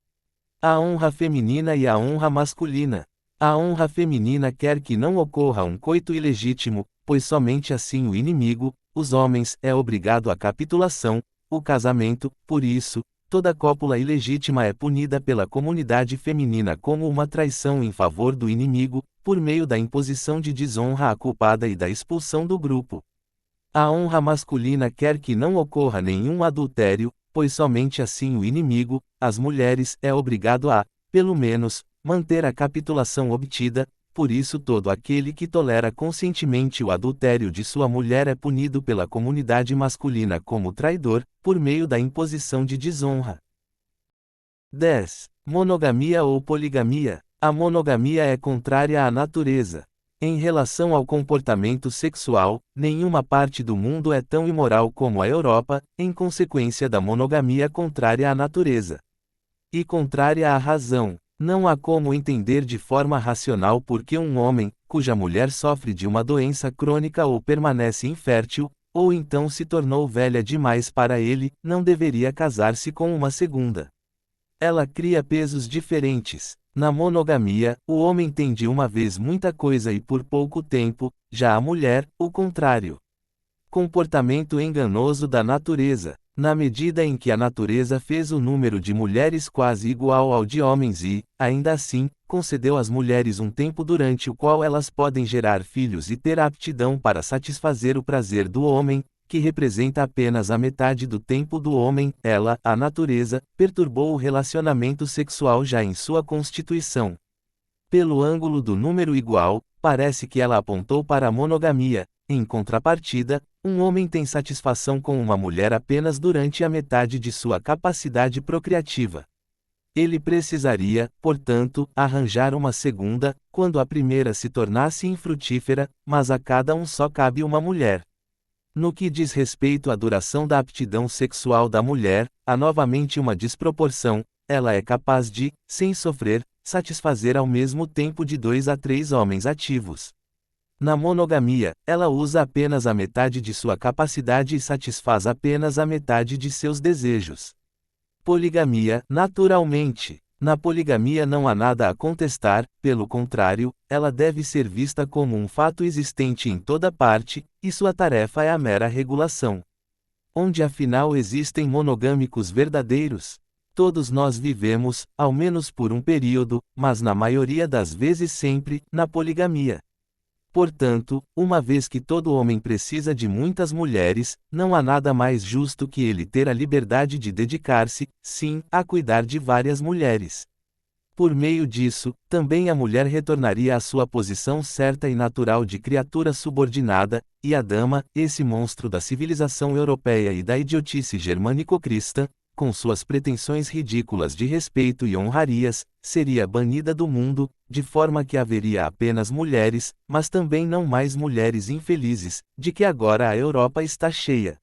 A honra feminina e a honra masculina. A honra feminina quer que não ocorra um coito ilegítimo, pois somente assim o inimigo, os homens, é obrigado à capitulação, o casamento, por isso, toda cópula ilegítima é punida pela comunidade feminina como uma traição em favor do inimigo, por meio da imposição de desonra à culpada e da expulsão do grupo. A honra masculina quer que não ocorra nenhum adultério, pois somente assim o inimigo, as mulheres, é obrigado a, pelo menos, manter a capitulação obtida. Por isso todo aquele que tolera conscientemente o adultério de sua mulher é punido pela comunidade masculina como traidor, por meio da imposição de desonra. 10. Monogamia ou poligamia. A monogamia é contrária à natureza. Em relação ao comportamento sexual, nenhuma parte do mundo é tão imoral como a Europa, em consequência da monogamia contrária à natureza. E contrária à razão. Não há como entender de forma racional por que um homem, cuja mulher sofre de uma doença crônica ou permanece infértil, ou então se tornou velha demais para ele, não deveria casar-se com uma segunda. Ela cria pesos diferentes. Na monogamia, o homem tem de uma vez muita coisa e por pouco tempo, já a mulher, o contrário. Comportamento enganoso da natureza. Na medida em que a natureza fez o número de mulheres quase igual ao de homens e, ainda assim, concedeu às mulheres um tempo durante o qual elas podem gerar filhos e ter aptidão para satisfazer o prazer do homem, que representa apenas a metade do tempo do homem, ela, a natureza, perturbou o relacionamento sexual já em sua constituição. Pelo ângulo do número igual, parece que ela apontou para a monogamia. Em contrapartida, um homem tem satisfação com uma mulher apenas durante a metade de sua capacidade procriativa. Ele precisaria, portanto, arranjar uma segunda, quando a primeira se tornasse infrutífera, mas a cada um só cabe uma mulher. No que diz respeito à duração da aptidão sexual da mulher, há novamente uma desproporção. Ela é capaz de, sem sofrer, satisfazer ao mesmo tempo de 2 a 3 homens ativos. Na monogamia, ela usa apenas a metade de sua capacidade e satisfaz apenas a metade de seus desejos. Poligamia, naturalmente. Na poligamia não há nada a contestar, pelo contrário, ela deve ser vista como um fato existente em toda parte, e sua tarefa é a mera regulação. Onde afinal existem monogâmicos verdadeiros? Todos nós vivemos, ao menos por um período, mas na maioria das vezes sempre, na poligamia. Portanto, uma vez que todo homem precisa de muitas mulheres, não há nada mais justo que ele ter a liberdade de dedicar-se, sim, a cuidar de várias mulheres. Por meio disso, também a mulher retornaria à sua posição certa e natural de criatura subordinada, e a dama, esse monstro da civilização europeia e da idiotice germânico-cristã, com suas pretensões ridículas de respeito e honrarias, seria banida do mundo, de forma que haveria apenas mulheres, mas também não mais mulheres infelizes, de que agora a Europa está cheia.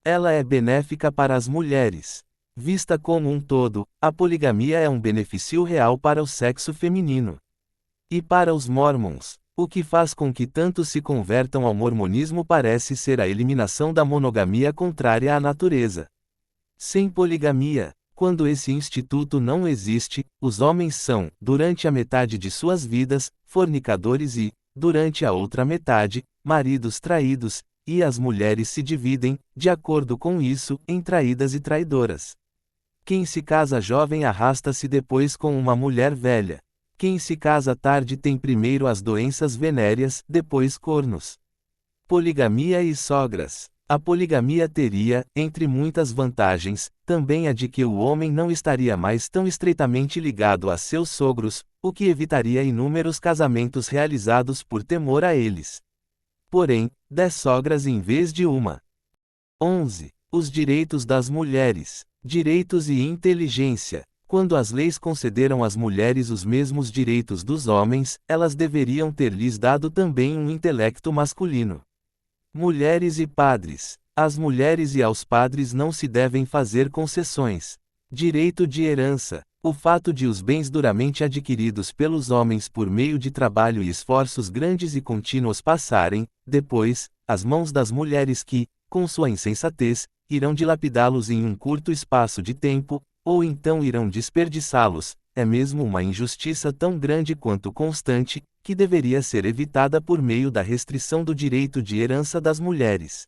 Ela é benéfica para as mulheres. Vista como um todo, a poligamia é um benefício real para o sexo feminino. E para os mormons, o que faz com que tantos se convertam ao mormonismo parece ser a eliminação da monogamia contrária à natureza. Sem poligamia, quando esse instituto não existe, os homens são, durante a metade de suas vidas, fornicadores e, durante a outra metade, maridos traídos, e as mulheres se dividem, de acordo com isso, em traídas e traidoras. Quem se casa jovem arrasta-se depois com uma mulher velha. Quem se casa tarde tem primeiro as doenças venéreas, depois cornos. Poligamia e sogras. A poligamia teria, entre muitas vantagens, também a de que o homem não estaria mais tão estreitamente ligado a seus sogros, o que evitaria inúmeros casamentos realizados por temor a eles. Porém, 10 sogras em vez de uma. 11. Os direitos das mulheres. Direitos e inteligência. Quando as leis concederam às mulheres os mesmos direitos dos homens, elas deveriam ter-lhes dado também um intelecto masculino. Mulheres e padres. Às mulheres e aos padres não se devem fazer concessões. Direito de herança. O fato de os bens duramente adquiridos pelos homens por meio de trabalho e esforços grandes e contínuos passarem, depois, às mãos das mulheres que, com sua insensatez, irão dilapidá-los em um curto espaço de tempo, ou então irão desperdiçá-los, é mesmo uma injustiça tão grande quanto constante, que deveria ser evitada por meio da restrição do direito de herança das mulheres.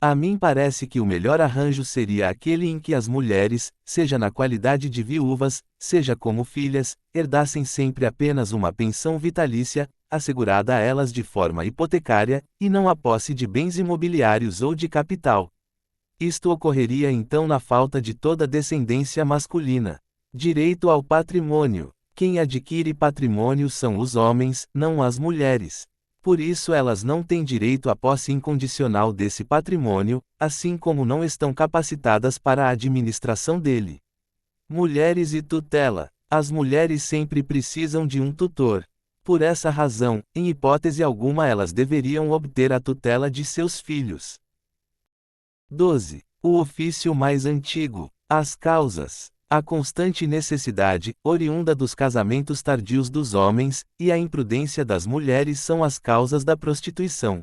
A mim parece que o melhor arranjo seria aquele em que as mulheres, seja na qualidade de viúvas, seja como filhas, herdassem sempre apenas uma pensão vitalícia, assegurada a elas de forma hipotecária, e não a posse de bens imobiliários ou de capital. Isto ocorreria então na falta de toda descendência masculina. Direito ao patrimônio. Quem adquire patrimônio são os homens, não as mulheres. Por isso elas não têm direito à posse incondicional desse patrimônio, assim como não estão capacitadas para a administração dele. Mulheres e tutela. As mulheres sempre precisam de um tutor. Por essa razão, em hipótese alguma elas deveriam obter a tutela de seus filhos. 12. O ofício mais antigo. As causas. A constante necessidade, oriunda dos casamentos tardios dos homens, e a imprudência das mulheres são as causas da prostituição.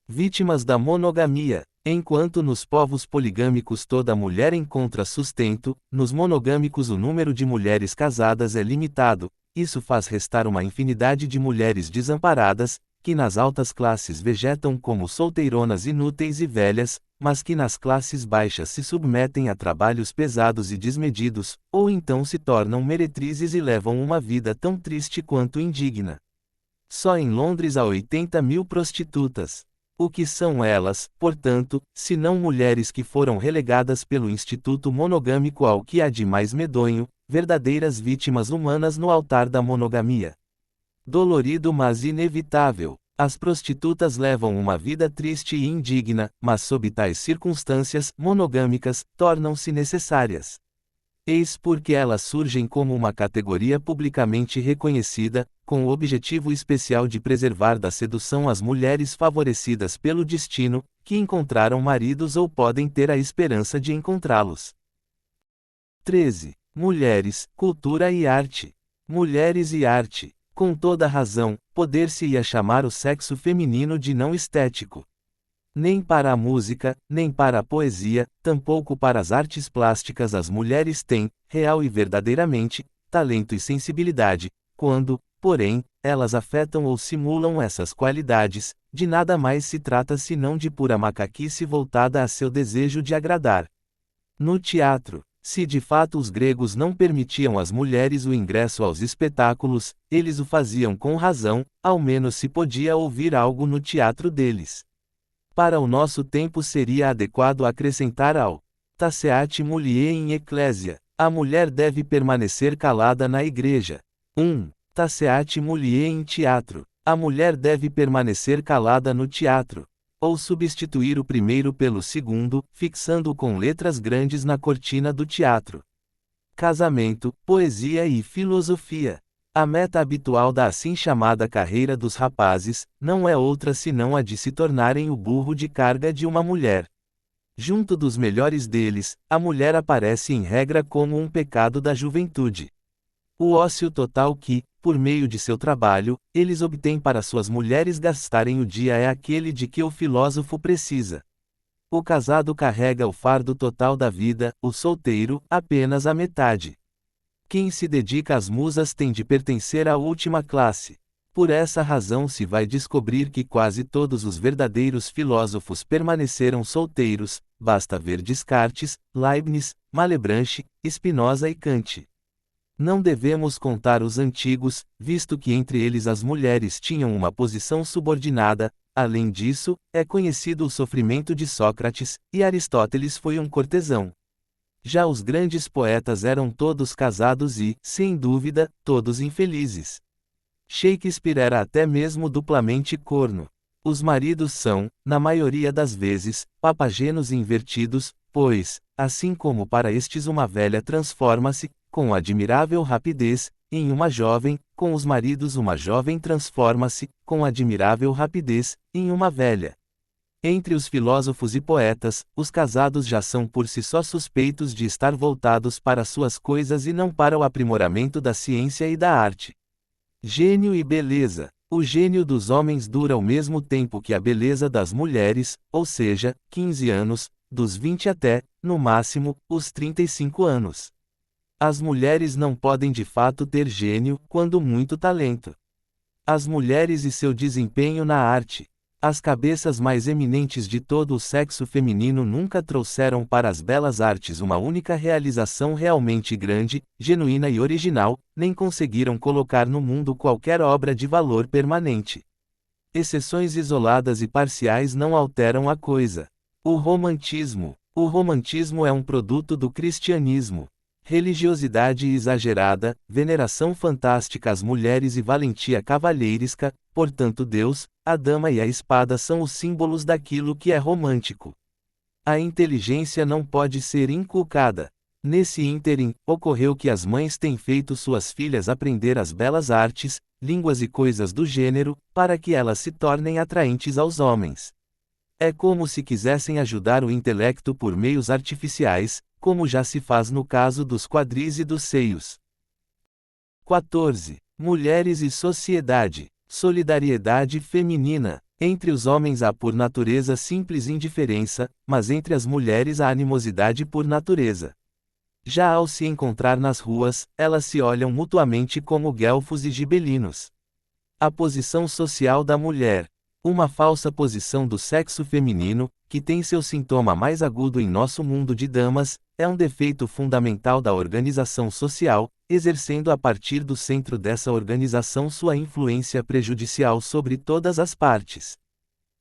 Vítimas da monogamia. Enquanto nos povos poligâmicos toda mulher encontra sustento, nos monogâmicos o número de mulheres casadas é limitado. Isso faz restar uma infinidade de mulheres desamparadas, que nas altas classes vegetam como solteironas inúteis e velhas, mas que nas classes baixas se submetem a trabalhos pesados e desmedidos, ou então se tornam meretrizes e levam uma vida tão triste quanto indigna. Só em Londres há 80.000 prostitutas. O que são elas, portanto, se não mulheres que foram relegadas pelo Instituto Monogâmico ao que há de mais medonho, verdadeiras vítimas humanas no altar da monogamia. Dolorido mas inevitável. As prostitutas levam uma vida triste e indigna, mas sob tais circunstâncias monogâmicas, tornam-se necessárias. Eis porque elas surgem como uma categoria publicamente reconhecida, com o objetivo especial de preservar da sedução as mulheres favorecidas pelo destino, que encontraram maridos ou podem ter a esperança de encontrá-los. 13. Mulheres, cultura e arte. Mulheres e arte. Com toda razão, poder-se-ia chamar o sexo feminino de não estético. Nem para a música, nem para a poesia, tampouco para as artes plásticas as mulheres têm, real e verdadeiramente, talento e sensibilidade, quando, porém, elas afetam ou simulam essas qualidades, de nada mais se trata senão de pura macaquice voltada a seu desejo de agradar. No teatro, se de fato os gregos não permitiam às mulheres o ingresso aos espetáculos, eles o faziam com razão, ao menos se podia ouvir algo no teatro deles. Para o nosso tempo seria adequado acrescentar ao Taceat mulier in ecclesia, a mulher deve permanecer calada na igreja. 1. Taceat mulier in teatro, a mulher deve permanecer calada no teatro. Ou substituir o primeiro pelo segundo, fixando-o com letras grandes na cortina do teatro. Casamento, poesia e filosofia. A meta habitual da assim chamada carreira dos rapazes, não é outra senão a de se tornarem o burro de carga de uma mulher. Junto dos melhores deles, a mulher aparece em regra como um pecado da juventude. O ócio total que, por meio de seu trabalho, eles obtêm para suas mulheres gastarem o dia é aquele de que o filósofo precisa. O casado carrega o fardo total da vida, o solteiro, apenas a metade. Quem se dedica às musas tem de pertencer à última classe. Por essa razão se vai descobrir que quase todos os verdadeiros filósofos permaneceram solteiros, basta ver Descartes, Leibniz, Malebranche, Spinoza e Kant. Não devemos contar os antigos, visto que entre eles as mulheres tinham uma posição subordinada. Além disso, é conhecido o sofrimento de Sócrates, e Aristóteles foi um cortesão. Já os grandes poetas eram todos casados e, sem dúvida, todos infelizes. Shakespeare era até mesmo duplamente corno. Os maridos são, na maioria das vezes, papagenos invertidos, pois, assim como para estes uma velha transforma-se, com admirável rapidez, em uma jovem, com os maridos uma jovem transforma-se, com admirável rapidez, em uma velha. Entre os filósofos e poetas, os casados já são por si só suspeitos de estar voltados para suas coisas e não para o aprimoramento da ciência e da arte. Gênio e beleza. O gênio dos homens dura o mesmo tempo que a beleza das mulheres, ou seja, 15 anos, dos 20 até, no máximo, os 35 anos. As mulheres não podem de fato ter gênio, quando muito talento. As mulheres e seu desempenho na arte. As cabeças mais eminentes de todo o sexo feminino nunca trouxeram para as belas artes uma única realização realmente grande, genuína e original, nem conseguiram colocar no mundo qualquer obra de valor permanente. Exceções isoladas e parciais não alteram a coisa. O romantismo, O romantismo é um produto do cristianismo. Religiosidade exagerada, veneração fantástica às mulheres e valentia cavalheiresca, portanto Deus, a dama e a espada são os símbolos daquilo que é romântico. A inteligência não pode ser inculcada. Nesse ínterim, ocorreu que as mães têm feito suas filhas aprender as belas artes, línguas e coisas do gênero, para que elas se tornem atraentes aos homens. É como se quisessem ajudar o intelecto por meios artificiais, como já se faz no caso dos quadris e dos seios. 14. Mulheres e sociedade. Solidariedade feminina. Entre os homens há por natureza simples indiferença, mas entre as mulheres há animosidade por natureza. Já ao se encontrar nas ruas, elas se olham mutuamente como guelfos e gibelinos. A posição social da mulher. Uma falsa posição do sexo feminino, que tem seu sintoma mais agudo em nosso mundo de damas, é um defeito fundamental da organização social, exercendo a partir do centro dessa organização sua influência prejudicial sobre todas as partes.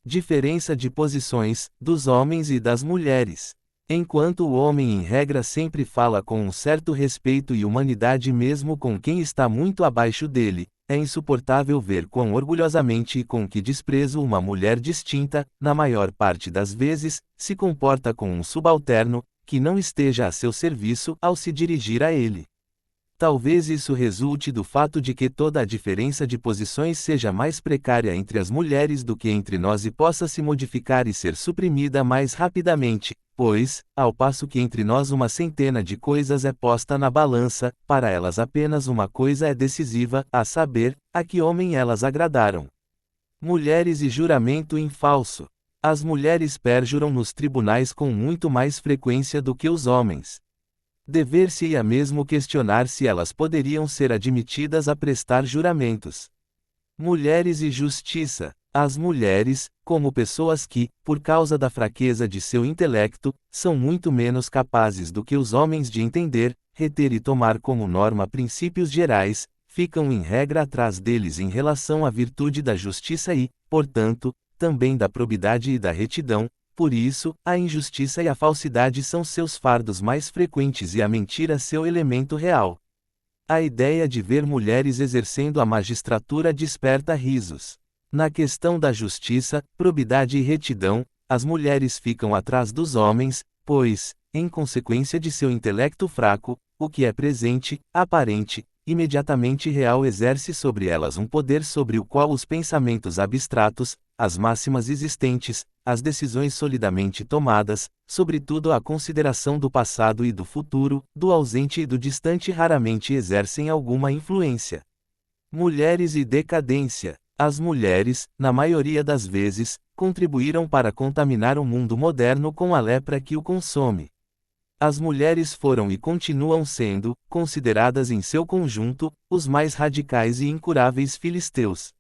Diferença de posições, dos homens e das mulheres. Enquanto o homem em regra sempre fala com um certo respeito e humanidade mesmo com quem está muito abaixo dele, é insuportável ver quão orgulhosamente e com que desprezo uma mulher distinta, na maior parte das vezes, se comporta com um subalterno, que não esteja a seu serviço, ao se dirigir a ele. Talvez isso resulte do fato de que toda a diferença de posições seja mais precária entre as mulheres do que entre nós e possa se modificar e ser suprimida mais rapidamente, pois, ao passo que entre nós uma centena de coisas é posta na balança, para elas apenas uma coisa é decisiva, a saber, a que homem elas agradaram. Mulheres e juramento em falso. As mulheres perjuram nos tribunais com muito mais frequência do que os homens. Dever-se-ia mesmo questionar se elas poderiam ser admitidas a prestar juramentos. Mulheres e justiça. As mulheres, como pessoas que, por causa da fraqueza de seu intelecto, são muito menos capazes do que os homens de entender, reter e tomar como norma princípios gerais, ficam em regra atrás deles em relação à virtude da justiça e, portanto, também da probidade e da retidão. Por isso, a injustiça e a falsidade são seus fardos mais frequentes e a mentira seu elemento real. A ideia de ver mulheres exercendo a magistratura desperta risos. Na questão da justiça, probidade e retidão, as mulheres ficam atrás dos homens, pois, em consequência de seu intelecto fraco, o que é presente, aparente, imediatamente real exerce sobre elas um poder sobre o qual os pensamentos abstratos, as máximas existentes, as decisões solidamente tomadas, sobretudo a consideração do passado e do futuro, do ausente e do distante raramente exercem alguma influência. Mulheres e decadência. As mulheres, na maioria das vezes, contribuíram para contaminar o mundo moderno com a lepra que o consome. As mulheres foram e continuam sendo, consideradas em seu conjunto, os mais radicais e incuráveis filisteus.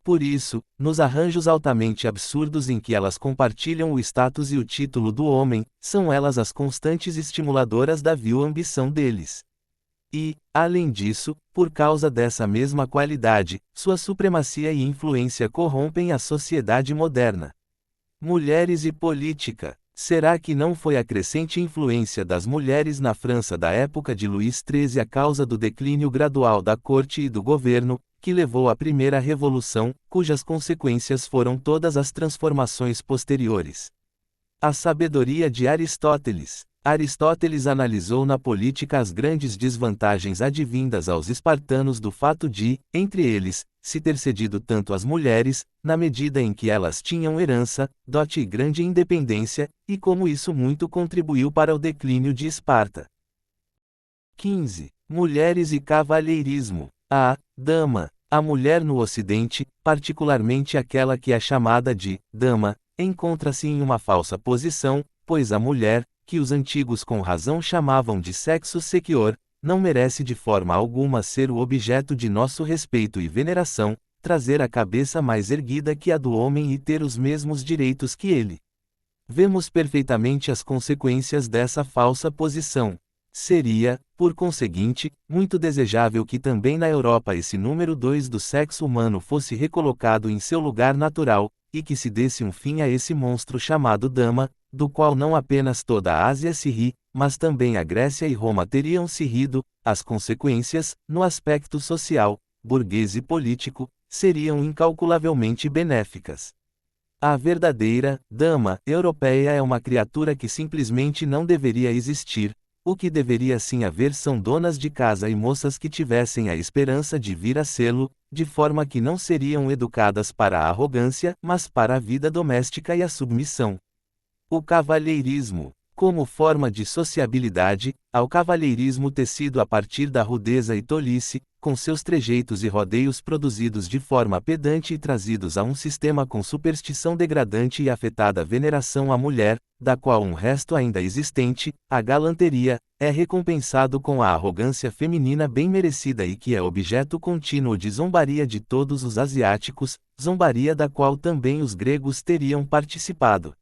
Por isso, nos arranjos altamente absurdos em que elas compartilham o status e o título do homem, são elas as constantes estimuladoras da vil ambição deles. E, além disso, por causa dessa mesma qualidade, sua supremacia e influência corrompem a sociedade moderna. Mulheres e política. Será que não foi a crescente influência das mulheres na França da época de Luís XIII a causa do declínio gradual da corte e do governo, que levou à Primeira Revolução, cujas consequências foram todas as transformações posteriores? A sabedoria de Aristóteles. Aristóteles analisou na política as grandes desvantagens advindas aos espartanos do fato de, entre eles, se ter cedido tanto às mulheres, na medida em que elas tinham herança, dote e grande independência, e como isso muito contribuiu para o declínio de Esparta. 15. Mulheres e cavalheirismo. A dama. A mulher no Ocidente, particularmente aquela que é chamada de dama, encontra-se em uma falsa posição, pois a mulher, que os antigos com razão chamavam de sexo sequior, não merece de forma alguma ser o objeto de nosso respeito e veneração, trazer a cabeça mais erguida que a do homem e ter os mesmos direitos que ele. Vemos perfeitamente as consequências dessa falsa posição. Seria, por conseguinte, muito desejável que também na Europa esse número 2 do sexo humano fosse recolocado em seu lugar natural, e que se desse um fim a esse monstro chamado Dama, do qual não apenas toda a Ásia se ri, mas também a Grécia e Roma teriam se rido. As consequências, no aspecto social, burguês e político, seriam incalculavelmente benéficas. A verdadeira dama europeia é uma criatura que simplesmente não deveria existir. O que deveria sim haver são donas de casa e moças que tivessem a esperança de vir a sê-lo, de forma que não seriam educadas para a arrogância, mas para a vida doméstica e a submissão. O cavalheirismo, como forma de sociabilidade, ao cavalheirismo tecido a partir da rudeza e tolice, com seus trejeitos e rodeios produzidos de forma pedante e trazidos a um sistema com superstição degradante e afetada veneração à mulher, da qual um resto ainda existente, a galanteria, é recompensado com a arrogância feminina bem merecida e que é objeto contínuo de zombaria de todos os asiáticos, zombaria da qual também os gregos teriam participado.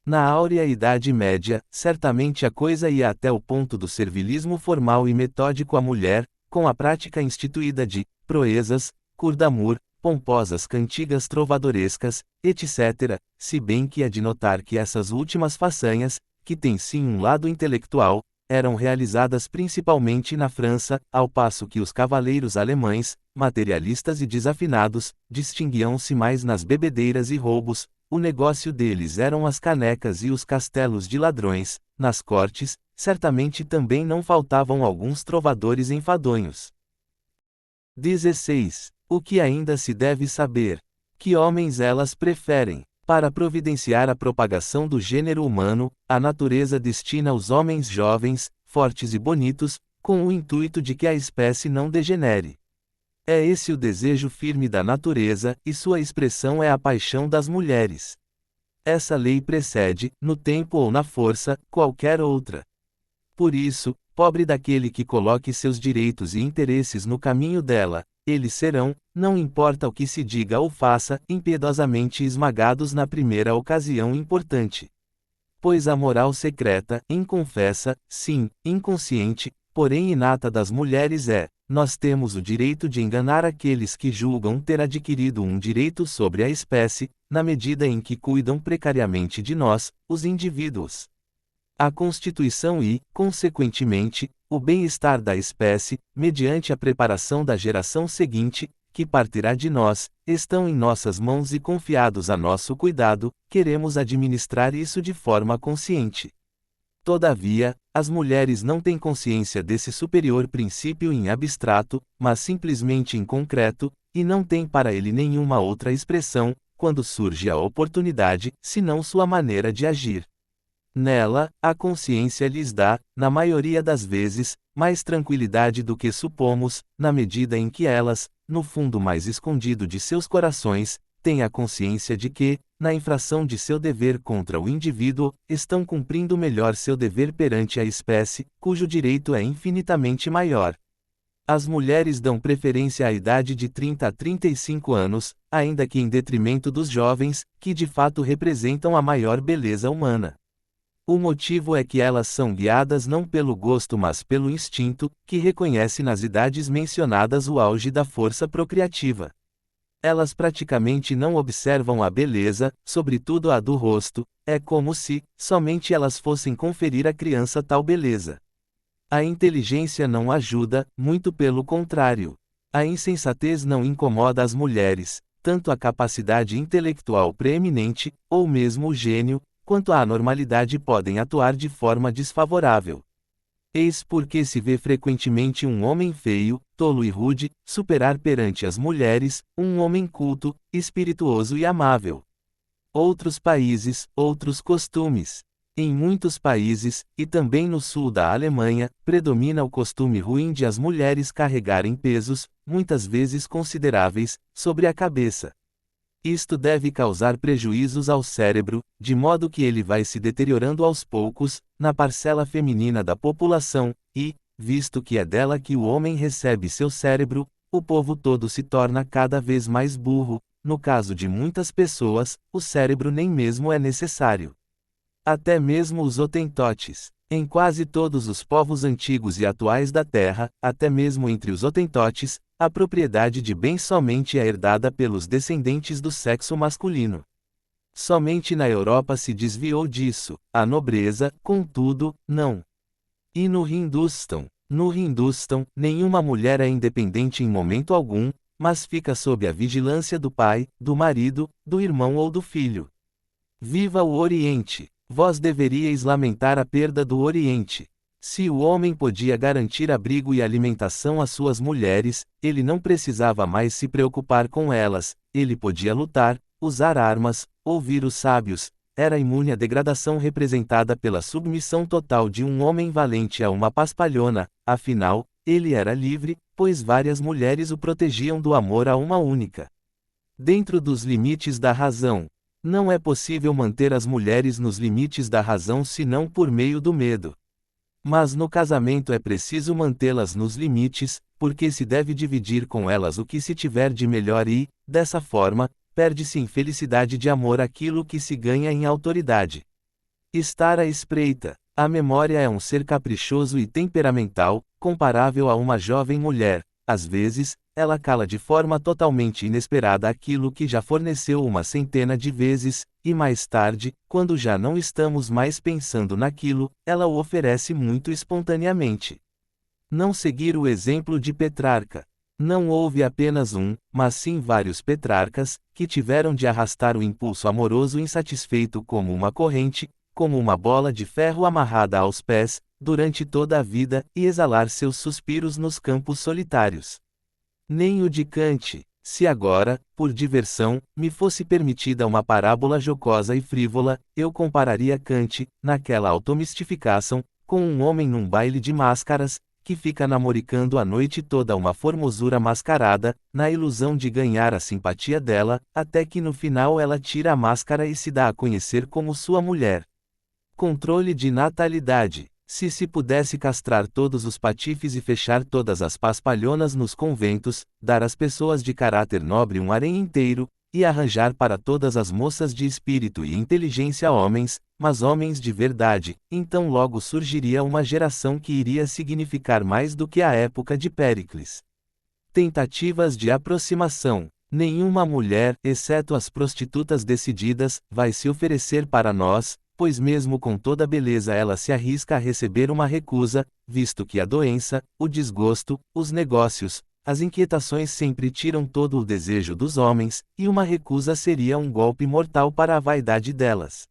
Na áurea Idade Média, certamente a coisa ia até o ponto do servilismo formal e metódico à mulher, com a prática instituída de proezas, curdamur, pomposas cantigas trovadorescas, etc., se bem que é de notar que essas últimas façanhas, que têm sim um lado intelectual, eram realizadas principalmente na França, ao passo que os cavaleiros alemães, materialistas e desafinados, distinguiam-se mais nas bebedeiras e roubos. O negócio deles eram as canecas e os castelos de ladrões. Nas cortes, certamente também não faltavam alguns trovadores enfadonhos. 16. O que ainda se deve saber? Que homens elas preferem? Para providenciar a propagação do gênero humano, a natureza destina os homens jovens, fortes e bonitos, com o intuito de que a espécie não degenere. É esse o desejo firme da natureza, e sua expressão é a paixão das mulheres. Essa lei precede, no tempo ou na força, qualquer outra. Por isso, pobre daquele que coloque seus direitos e interesses no caminho dela, eles serão, não importa o que se diga ou faça, impiedosamente esmagados na primeira ocasião importante. Pois a moral secreta, inconfessa, sim, inconsciente, porém inata das mulheres é: nós temos o direito de enganar aqueles que julgam ter adquirido um direito sobre a espécie, na medida em que cuidam precariamente de nós, os indivíduos. A constituição e, consequentemente, o bem-estar da espécie, mediante a preparação da geração seguinte, que partirá de nós, estão em nossas mãos e confiados a nosso cuidado. Queremos administrar isso de forma consciente. Todavia, as mulheres não têm consciência desse superior princípio em abstrato, mas simplesmente em concreto, e não têm para ele nenhuma outra expressão, quando surge a oportunidade, senão sua maneira de agir. Nela, a consciência lhes dá, na maioria das vezes, mais tranquilidade do que supomos, na medida em que elas, no fundo mais escondido de seus corações, têm a consciência de que, na infração de seu dever contra o indivíduo, estão cumprindo melhor seu dever perante a espécie, cujo direito é infinitamente maior. As mulheres dão preferência à idade de 30 a 35 anos, ainda que em detrimento dos jovens, que de fato representam a maior beleza humana. O motivo é que elas são guiadas não pelo gosto mas pelo instinto, que reconhece nas idades mencionadas o auge da força procriativa. Elas praticamente não observam a beleza, sobretudo a do rosto, é como se, somente elas fossem conferir à criança tal beleza. A inteligência não ajuda, muito pelo contrário. A insensatez não incomoda as mulheres, tanto a capacidade intelectual preeminente, ou mesmo o gênio, quanto a anormalidade podem atuar de forma desfavorável. Eis porque se vê frequentemente um homem feio, tolo e rude, superar perante as mulheres, um homem culto, espirituoso e amável. Outros países, outros costumes. Em muitos países, e também no sul da Alemanha, predomina o costume ruim de as mulheres carregarem pesos, muitas vezes consideráveis, sobre a cabeça. Isto deve causar prejuízos ao cérebro, de modo que ele vai se deteriorando aos poucos, na parcela feminina da população, e, visto que é dela que o homem recebe seu cérebro, o povo todo se torna cada vez mais burro. No caso de muitas pessoas, o cérebro nem mesmo é necessário. Até mesmo os hotentotes. Em quase todos os povos antigos e atuais da Terra, até mesmo entre os hotentotes, a propriedade de bens somente é herdada pelos descendentes do sexo masculino. Somente na Europa se desviou disso, a nobreza, contudo, não. E no Hindustão? No Hindustão, nenhuma mulher é independente em momento algum, mas fica sob a vigilância do pai, do marido, do irmão ou do filho. Viva o Oriente! Vós deveríeis lamentar a perda do Oriente. Se o homem podia garantir abrigo e alimentação às suas mulheres, ele não precisava mais se preocupar com elas, ele podia lutar, usar armas, ouvir os sábios, era imune à degradação representada pela submissão total de um homem valente a uma paspalhona, afinal, ele era livre, pois várias mulheres o protegiam do amor a uma única. Dentro dos limites da razão. Não é possível manter as mulheres nos limites da razão senão por meio do medo. Mas no casamento é preciso mantê-las nos limites, porque se deve dividir com elas o que se tiver de melhor e, dessa forma, perde-se em felicidade de amor aquilo que se ganha em autoridade. Estar à espreita. A memória é um ser caprichoso e temperamental, comparável a uma jovem mulher. Às vezes, ela cala de forma totalmente inesperada aquilo que já forneceu uma centena de vezes, e mais tarde, quando já não estamos mais pensando naquilo, ela o oferece muito espontaneamente. Não seguir o exemplo de Petrarca. Não houve apenas um, mas sim vários Petrarcas, que tiveram de arrastar o impulso amoroso insatisfeito como uma corrente, como uma bola de ferro amarrada aos pés, durante toda a vida, e exalar seus suspiros nos campos solitários. Nem o de Kant, se agora, por diversão, me fosse permitida uma parábola jocosa e frívola, eu compararia Kant, naquela automistificação, com um homem num baile de máscaras, que fica namoricando a noite toda uma formosura mascarada, na ilusão de ganhar a simpatia dela, até que no final ela tira a máscara e se dá a conhecer como sua mulher. Controle de natalidade. Se pudesse castrar todos os patifes e fechar todas as paspalhonas nos conventos, dar às pessoas de caráter nobre um harém inteiro, e arranjar para todas as moças de espírito e inteligência homens, mas homens de verdade, então logo surgiria uma geração que iria significar mais do que a época de Péricles. Tentativas de aproximação. Nenhuma mulher, exceto as prostitutas decididas, vai se oferecer para nós, pois mesmo com toda a beleza ela se arrisca a receber uma recusa, visto que a doença, o desgosto, os negócios, as inquietações sempre tiram todo o desejo dos homens, e uma recusa seria um golpe mortal para a vaidade delas.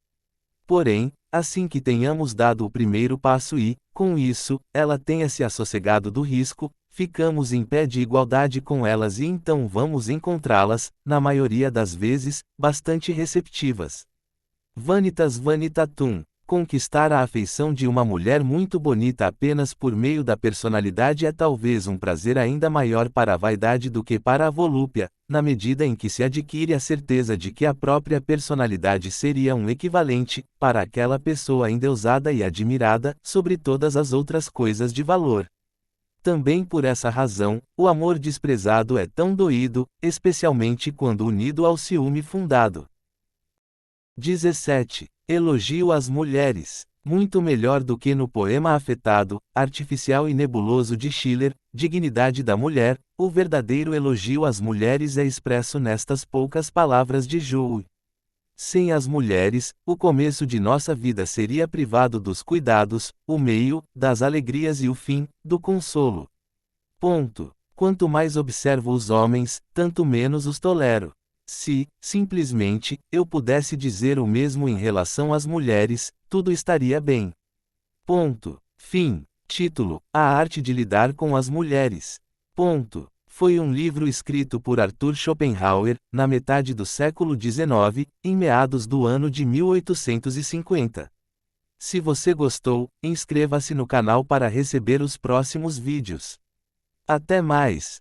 Porém, assim que tenhamos dado o primeiro passo e, com isso, ela tenha se assossegado do risco, ficamos em pé de igualdade com elas e então vamos encontrá-las, na maioria das vezes, bastante receptivas. Vanitas vanitatum. Conquistar a afeição de uma mulher muito bonita apenas por meio da personalidade é talvez um prazer ainda maior para a vaidade do que para a volúpia, na medida em que se adquire a certeza de que a própria personalidade seria um equivalente, para aquela pessoa endeusada e admirada, sobre todas as outras coisas de valor. Também por essa razão, o amor desprezado é tão doído, especialmente quando unido ao ciúme fundado. 17. Elogio às mulheres. Muito melhor do que no poema afetado, artificial e nebuloso de Schiller, Dignidade da Mulher, o verdadeiro elogio às mulheres é expresso nestas poucas palavras de Joule. Sem as mulheres, o começo de nossa vida seria privado dos cuidados, o meio, das alegrias e o fim, do consolo. Ponto. Quanto mais observo os homens, tanto menos os tolero. Se, simplesmente, eu pudesse dizer o mesmo em relação às mulheres, tudo estaria bem. Ponto. Fim. Título: A Arte de Lidar com as Mulheres. Ponto. Foi um livro escrito por Arthur Schopenhauer, na metade do século XIX, em meados do ano de 1850. Se você gostou, inscreva-se no canal para receber os próximos vídeos. Até mais!